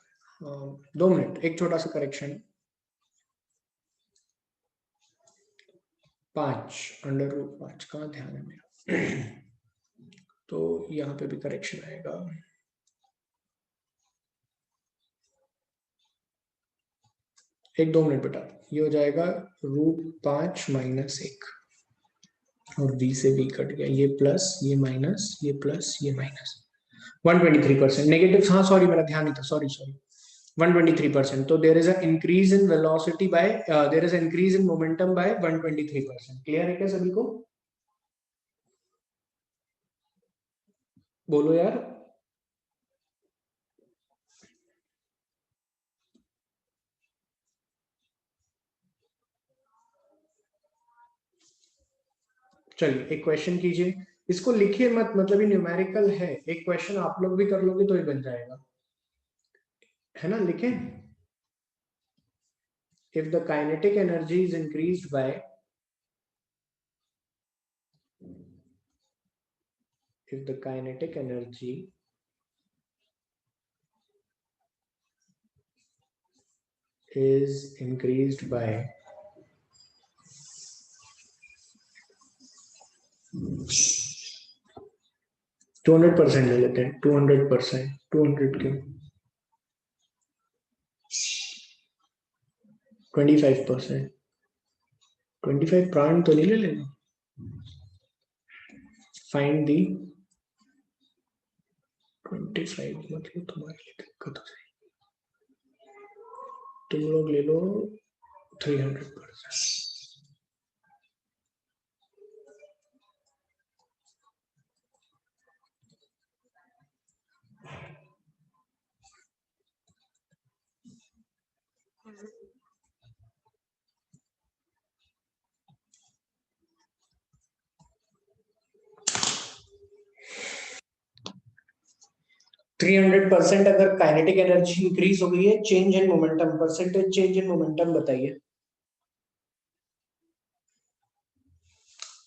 A: 2 मिनट, एक छोटा सा करेक्शन। 5 √5 कहाँ ध्यान है मेरा? तो यहाँ पे भी करेक्शन आएगा। एक 2 मिनट बेटा, ये हो जाएगा √5 माइनस 1, और b से b कट गया, ये प्लस ये माइनस, ये प्लस ये माइनस। 123% नेगेटिव, हाँ सॉरी मेरा ध्यान नहीं था, सॉरी सॉरी। 123%। तो there is a increase in velocity by, there is increase in momentum by 123%। Clear है क्या सभी को? बोलो यार। चलिए एक क्वेश्चन कीजिए, इसको लिखिए मत, मतलब ये न्यूमेरिकल है। एक क्वेश्चन आप लोग भी कर लोगे तो ही बन जाएगा, है ना? लिखें। If the kinetic energy is increased bye, if the kinetic energy is increased by 200%, ले लेते हैं 200%। 200 क्यों? 25%। 25 प्राण तो नहीं ले लेना। फाइंड दी 25, मतलब तुम्हारे लिए दिक्कत हो जाएगी। तुम लोग ले लो 300%। 300% अगर काइनेटिक एनर्जी इंक्रीज हो गई है, change in momentum, percentage change in momentum बताइए।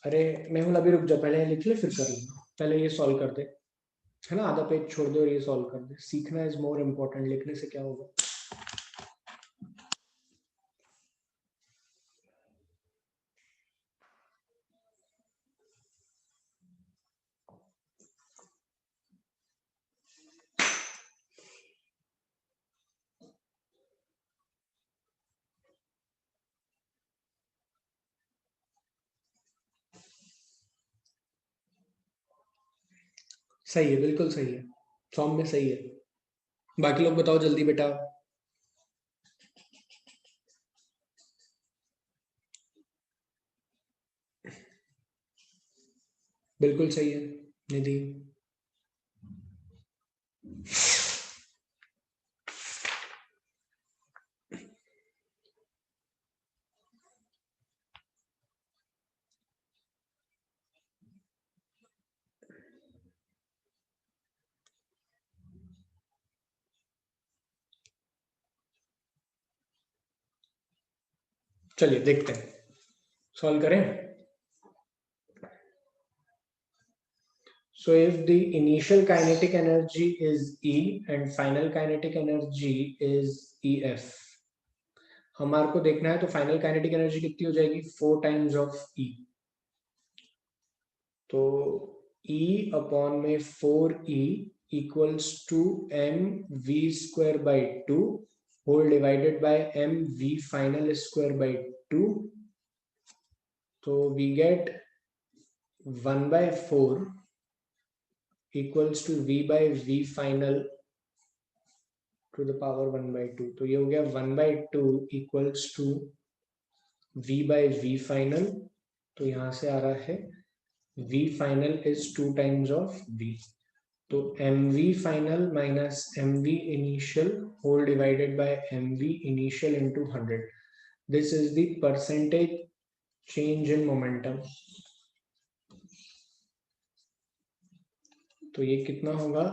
A: अरे मेहुल अभी रुक जा, पहले लिख ले फिर कर लेना, पहले ये सॉल्व कर दे, है ना, आधा पेज छोड़ दे और ये सॉल्व कर दे। सीखना इज मोर इम्पोर्टेंट, लिखने से क्या होगा। सही है, बिल्कुल सही है, फॉर्म में सही है। बाकी लोग बताओ जल्दी बेटा। बिल्कुल सही है निधि। चलिए देखते हैं, सॉल्व करें। So if the initial kinetic energy is E and final kinetic energy is EF, हमारे को देखना है तो फाइनल काइनेटिक एनर्जी कितनी हो जाएगी, 4 टाइम्स ऑफ E। तो E अपॉन में 4E equals to mv² by 2 whole divided by mv final square by 2। तो we get 1/4 equals to v by v final to the power 1/2। तो ये हो गया 1/2 equals to v by v final. तो यहां से आ रहा है v final is 2 times of v। तो mv final minus mv initial whole divided by mv initial into 100। This is the percentage change in momentum. तो ये कितना होगा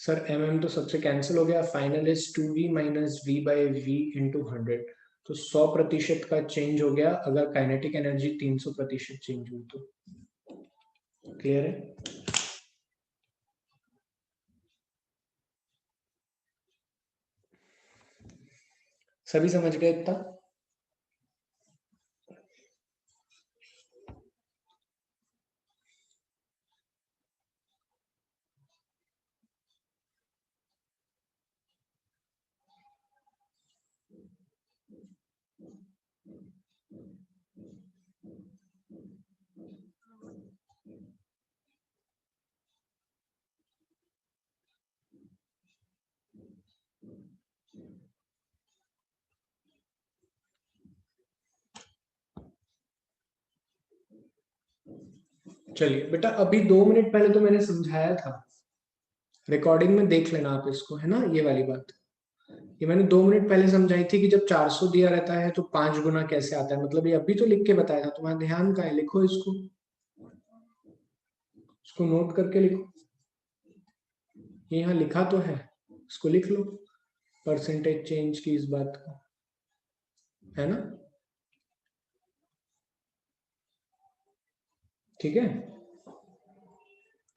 A: सर, mm तो सबसे कैंसिल हो गया, final is 2v minus v by v into 100। तो 100% का चेंज हो गया अगर काइनेटिक एनर्जी 300% चेंज हुई तो। क्लियर है? सभी समझ गए इतना? चलिए बेटा, अभी 2 मिनट पहले तो मैंने समझाया था, रिकॉर्डिंग में देख लेना आप इसको, है ना, ये वाली बात। ये मैंने 2 मिनट पहले समझाई थी कि जब 400 दिया रहता है तो 5 गुना कैसे आता है, मतलब ये अभी तो लिख के बताया था, तुम्हारा ध्यान का है, लिखो इसको, इसको नोट करके लिखो। ये यहाँ लिखा तो है, इसको लिख लो, परसेंटेज चेंज की इस बात को, है ना, ठीक है।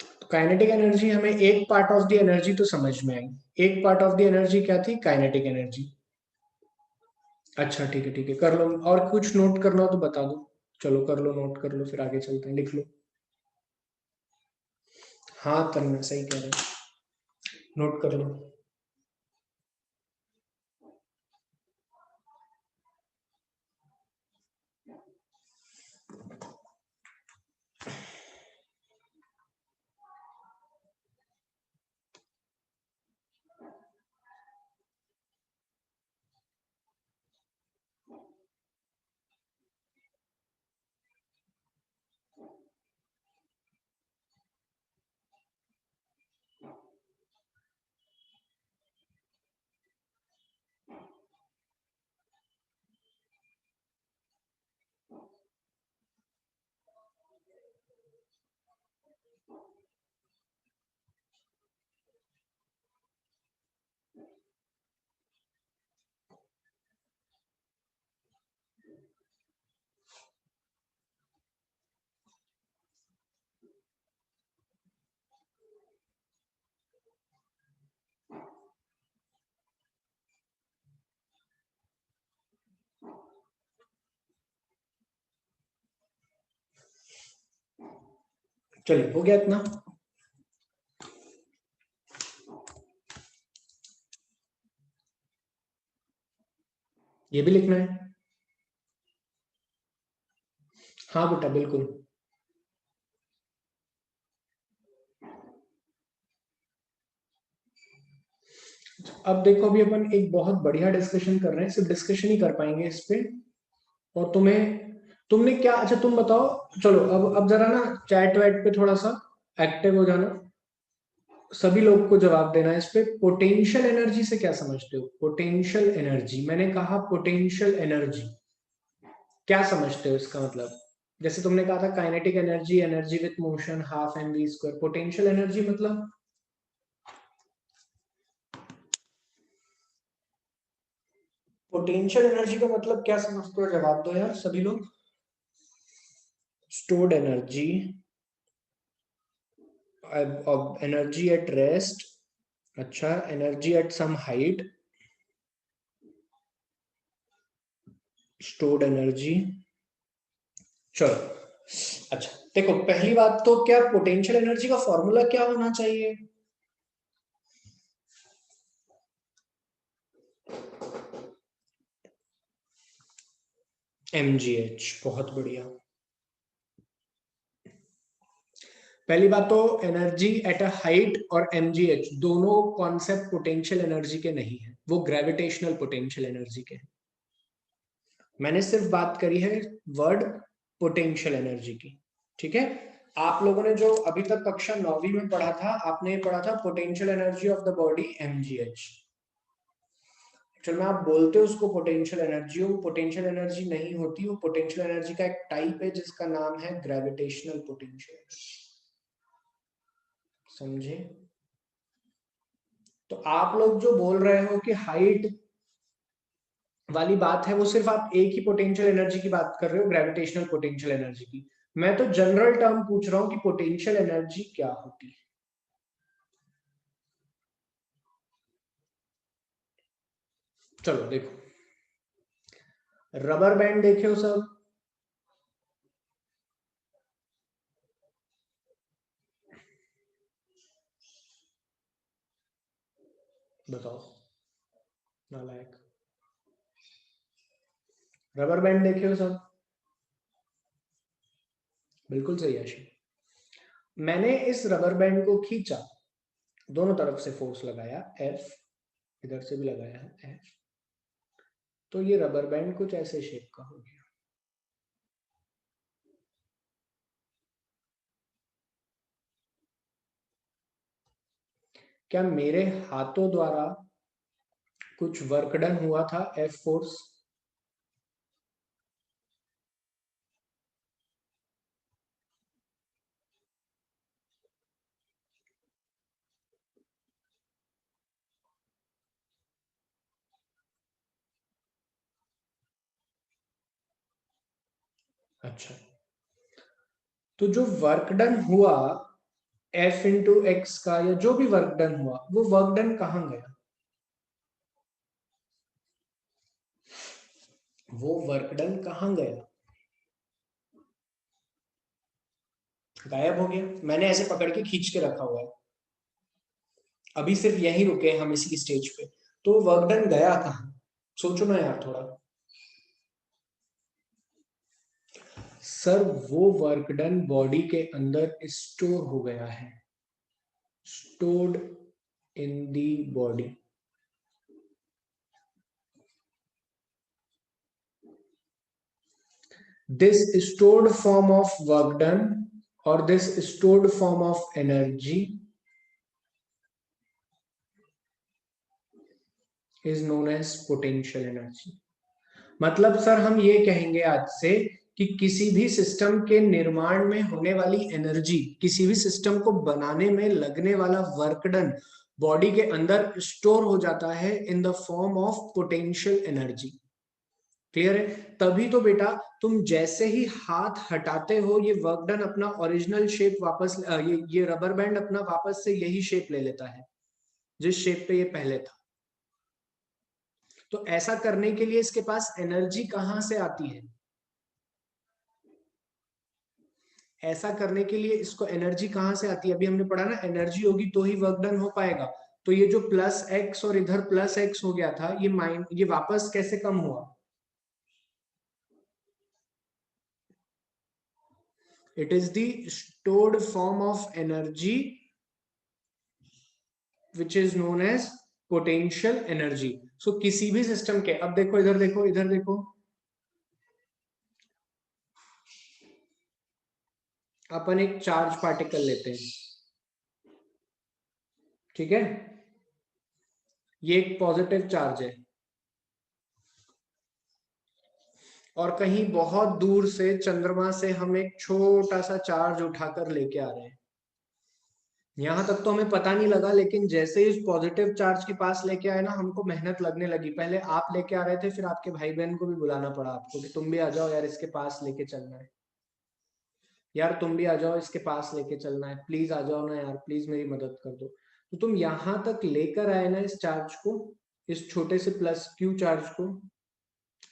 A: तो काइनेटिक एनर्जी, हमें एक पार्ट ऑफ द एनर्जी तो समझ में आई। एक पार्ट ऑफ द एनर्जी क्या थी, काइनेटिक एनर्जी। अच्छा ठीक है, ठीक है, कर लो, और कुछ नोट करना हो तो बता दो। चलो कर लो, नोट कर लो, फिर आगे चलते हैं, लिख लो। हाँ तन्मय सही कह रहे हो, नोट कर लो। चलिए हो गया इतना। ये भी लिखना है। हाँ बेटा बिल्कुल। अब देखो अभी अपन एक बहुत बढ़िया डिस्कशन कर रहे हैं, सिर्फ डिस्कशन ही कर पाएंगे इस पे। और तुमने क्या, अच्छा तुम बताओ। चलो अब जरा ना चैट वैट पे थोड़ा सा एक्टिव हो जाना। सभी लोग को जवाब देना है इस पे। पोटेंशियल एनर्जी से क्या समझते हो? पोटेंशियल एनर्जी, मैंने कहा पोटेंशियल एनर्जी क्या समझते हो इसका मतलब? जैसे तुमने कहा था kinetic energy, energy with motion, half m v square. Potential energy मतलब? पोटेंशियल एनर्जी का मतलब क्या समझते हो? जवाब दो यार सभी लोग। Stored energy, energy at rest, अच्छा energy at some height, stored energy. चलो अच्छा देखो, पहली बात तो क्या पोटेंशियल एनर्जी का फॉर्मूला क्या होना चाहिए? mgh, बहुत बढ़िया। पहली बात तो एनर्जी एट अ हाइट और mgh दोनों कॉन्सेप्ट पोटेंशियल एनर्जी के नहीं है, वो ग्रेविटेशनल पोटेंशियल एनर्जी के हैं। मैंने सिर्फ बात करी है वर्ड पोटेंशियल एनर्जी की, ठीक है। आप लोगों ने जो अभी तक कक्षा 9वीं में पढ़ा था, आपने पढ़ा था potential energy of the body mgh। Actual में आप बोलते हो उसको पोटेंशियल एनर्जी, वो पोटेंशियल एनर्जी नहीं होती, वो पोटेंशियल एनर्जी का एक टाइप है जिसका नाम है ग्रेविटेशनल पोटेंशियल एनर्जी। समझे? तो आप लोग जो बोल रहे हो कि हाइट वाली बात है, वो सिर्फ आप एक ही पोटेंशियल एनर्जी की बात कर रहे हो, ग्रेविटेशनल पोटेंशियल एनर्जी की। मैं तो जनरल टर्म पूछ रहा हूं कि पोटेंशियल एनर्जी क्या होती है। चलो देखो, रबर बैंड देखे हो सब? बताओ नालायक। रबर बैंड देखे हो सब? बिल्कुल सही आशी। मैंने इस रबर बैंड को खींचा, दोनों तरफ से फोर्स लगाया एफ, इधर से भी लगाया है एफ, तो ये रबर बैंड कुछ ऐसे शेप का हो गया। क्या मेरे हाथों द्वारा कुछ वर्क डन हुआ था एफ फोर्स? अच्छा, तो जो वर्क डन हुआ एफ इंटू एक्स का, या जो भी वर्क डन हुआ, वो वर्क डन कहां गया? वो वर्क डन कहां गया? गायब हो गया। मैंने ऐसे पकड़ के खींच के रखा हुआ है, अभी सिर्फ यहीं रुके हम इसी स्टेज पे, तो वर्क डन गया कहां? सोचो ना यार थोड़ा। सर वो वर्क डन बॉडी के अंदर स्टोर हो गया है, stored in the body. this stored form of work done or this stored form of energy is known as potential energy। मतलब सर हम ये कहेंगे आज से कि किसी भी सिस्टम के निर्माण में होने वाली एनर्जी, किसी भी सिस्टम को बनाने में लगने वाला वर्क डन बॉडी के अंदर स्टोर हो जाता है in the form of potential energy. Clear है? तभी तो बेटा तुम जैसे ही हाथ हटाते हो, ये वर्क डन अपना ओरिजिनल शेप वापस, ये रबर बैंड अपना वापस से यही शेप ले लेता है जिस शेप पे ये पहले था। तो ऐसा करने के लिए इसके पास एनर्जी कहां से आती है? ऐसा करने के लिए इसको एनर्जी कहां से आती है, अभी हमने पढ़ा ना, एनर्जी होगी तो ही वर्क डन हो पाएगा। तो ये जो प्लस एक्स और इधर प्लस एक्स हो गया था, ये वापस कैसे कम हुआ? It is the stored form of energy which is known as potential energy. So किसी भी सिस्टम के, अब देखो इधर देखो, इधर देखो, अपन एक चार्ज पार्टिकल लेते हैं, ठीक है, ये एक पॉजिटिव चार्ज है, और कहीं बहुत दूर से चंद्रमा से हम एक छोटा सा चार्ज उठाकर लेके आ रहे हैं। यहां तक तो हमें पता नहीं लगा, लेकिन जैसे ही इस पॉजिटिव चार्ज के पास लेके आए ना, हमको मेहनत लगने लगी। पहले आप लेके आ रहे थे, फिर आपके भाई बहन को भी बुलाना पड़ा आपको कि तुम भी आ जाओ यार, इसके पास लेके चलना है, यार तुम भी आ जाओ, इसके पास लेके चलना है, प्लीज आ जाओ ना यार, प्लीज मेरी मदद कर दो। तो तुम यहां तक लेकर आए ना इस चार्ज को, इस छोटे से प्लस क्यू चार्ज को,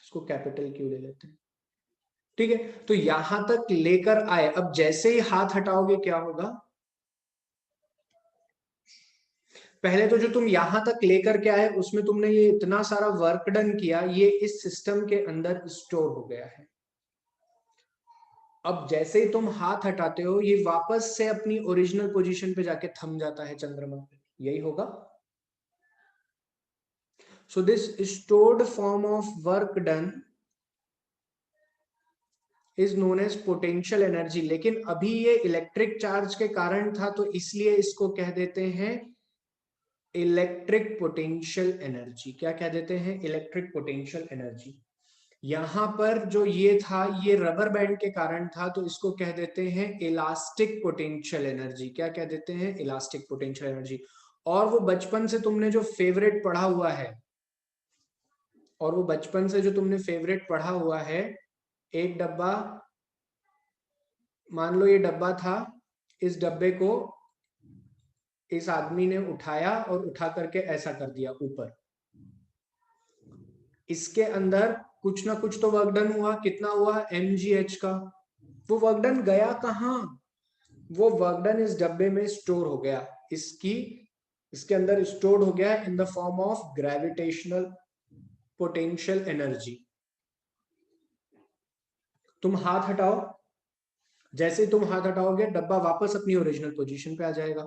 A: इसको कैपिटल क्यू ले लेते हैं, ठीक है। तो यहां तक लेकर आए, अब जैसे ही हाथ हटाओगे क्या होगा? पहले तो जो तुम यहां तक लेकर के आए उसमें तुमने ये इतना सारा वर्क डन किया, ये इस सिस्टम के अंदर स्टोर हो गया है। अब जैसे ही तुम हाथ हटाते हो, ये वापस से अपनी ओरिजिनल पोजीशन पे जाके थम जाता है चंद्रमा पे, यही होगा। So this stored form of work done is known as potential energy. लेकिन अभी ये इलेक्ट्रिक चार्ज के कारण था, तो इसलिए इसको कह देते हैं इलेक्ट्रिक पोटेंशियल एनर्जी। क्या कह देते हैं? Electric potential energy. यहां पर जो ये था, ये रबर बैंड के कारण था, तो इसको कह देते हैं इलास्टिक पोटेंशियल एनर्जी। क्या कह देते हैं? Elastic potential energy. और वो बचपन से तुमने जो फेवरेट पढ़ा हुआ है, और वो बचपन से जो तुमने फेवरेट पढ़ा हुआ है, एक डब्बा, मान लो ये डब्बा था, इस डब्बे को इस आदमी ने उठाया और उठा करके ऐसा कर दिया ऊपर, इसके अंदर कुछ ना कुछ तो वर्क डन हुआ। कितना हुआ? mgh का। वो वर्क डन गया कहां? वो वर्क डन इस डब्बे में स्टोर हो गया, इसके अंदर स्टोर हो गया इन the form of gravitational potential energy. तुम हाथ हटाओ, जैसे ही तुम हाथ हटाओगे डब्बा वापस अपनी ओरिजिनल पोजीशन पे आ जाएगा।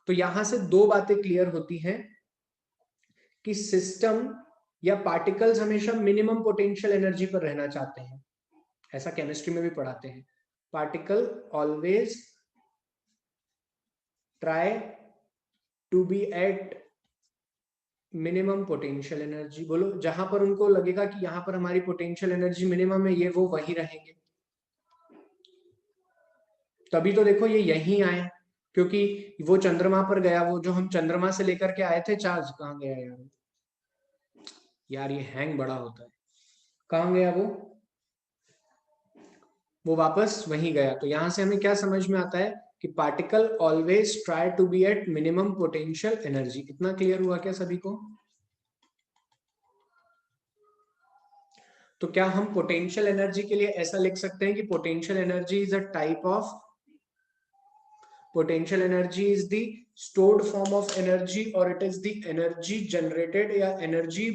A: तो यहां से दो बातें क्लियर होती हैं कि सिस्टम या पार्टिकल्स हमेशा मिनिमम पोटेंशियल एनर्जी पर रहना चाहते हैं। ऐसा केमिस्ट्री में भी पढ़ाते हैं, particle always try to be at minimum potential energy. बोलो, जहां पर उनको लगेगा कि यहां पर हमारी पोटेंशियल एनर्जी मिनिमम है, ये वो वही रहेंगे। तभी तो देखो ये यहीं आए, क्योंकि वो चंद्रमा पर गया, वो जो हम चंद्रमा से लेकर के आए थे चार्ज, कहाँ गया यार? यार ये हैंग बड़ा होता है, कहाँ गया वो वापस वहीं गया। तो यहां से हमें क्या समझ में आता है कि particle always try to be at minimum potential energy. इतना क्लियर हुआ क्या सभी को? तो क्या हम पोटेंशियल एनर्जी के लिए ऐसा लिख सकते हैं कि potential energy is a type of, potential energy is the stored form of energy, or it is the energy generated या energy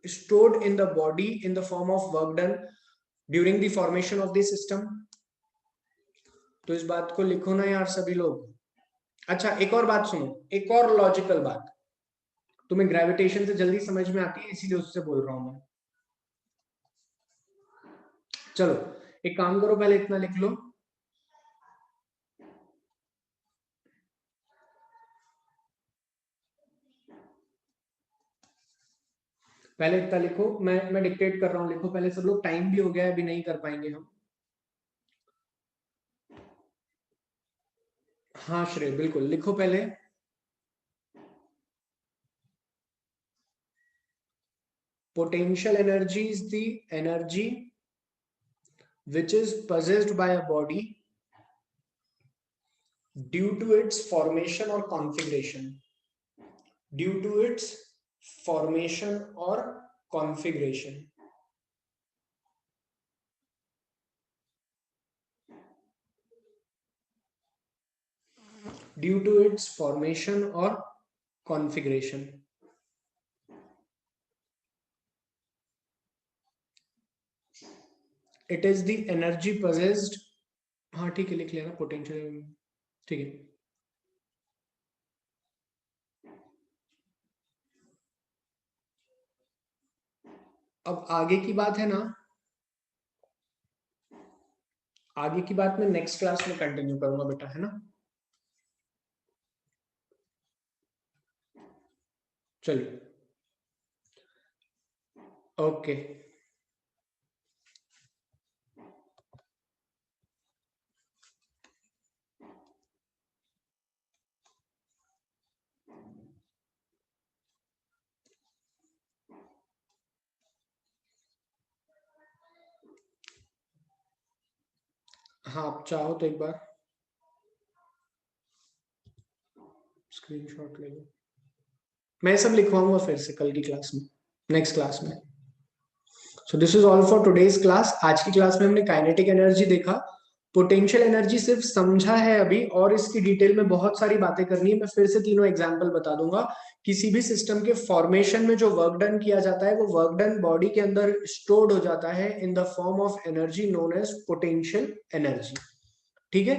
A: stored in the body in the form of work done during the formation of the system। तो इस बात को लिखो ना यार सभी लोग। अच्छा, एक और बात सुनो, एक और लॉजिकल बात, तुम्हें ग्रेविटेशन से जल्दी समझ में आती है इसीलिए उससे बोल रहा हूं मैं। चलो एक काम करो, पहले इतना लिख लो, पहले इतना लिखो, मैं डिक्टेट कर रहा हूं, लिखो पहले सब लोग, टाइम भी हो गया है, अभी नहीं कर पाएंगे हम। हाँ श्रेय, बिल्कुल लिखो पहले। Potential energy is the energy which is possessed by a body due to its formation or configuration, due to its formation or configuration। Due to its formation और configuration. It is the energy possessed, हाँ ठीक है लिख लेना पोटेंशियल, ठीक है। अब आगे की बात है ना, आगे की बात मैं नेक्स्ट क्लास में कंटिन्यू करूंगा बेटा, है ना। चलिए ओके। हाँ आप चाहो तो एक बार स्क्रीनशॉट ले लो, मैं सब लिखवाऊंगा फिर से कल की क्लास में, नेक्स्ट क्लास में। सो this is all for today's class. आज की क्लास में हमने काइनेटिक एनर्जी देखा, पोटेंशियल एनर्जी सिर्फ समझा है अभी, और इसकी डिटेल में बहुत सारी बातें करनी है। मैं फिर से तीनों एग्जांपल बता दूंगा। किसी भी सिस्टम के फॉर्मेशन में जो वर्क डन किया जाता है, वो वर्क डन बॉडी के अंदर स्टोर्ड हो जाता है in the form of energy known as potential energy. ठीक है,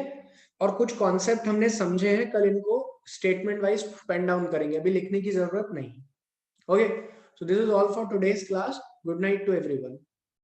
A: और कुछ कॉन्सेप्ट हमने समझे हैं, कल इनको स्टेटमेंट वाइज पेन डाउन करेंगे, अभी लिखने की जरूरत नहीं। Okay, so this is all for today's class. Good night to everyone.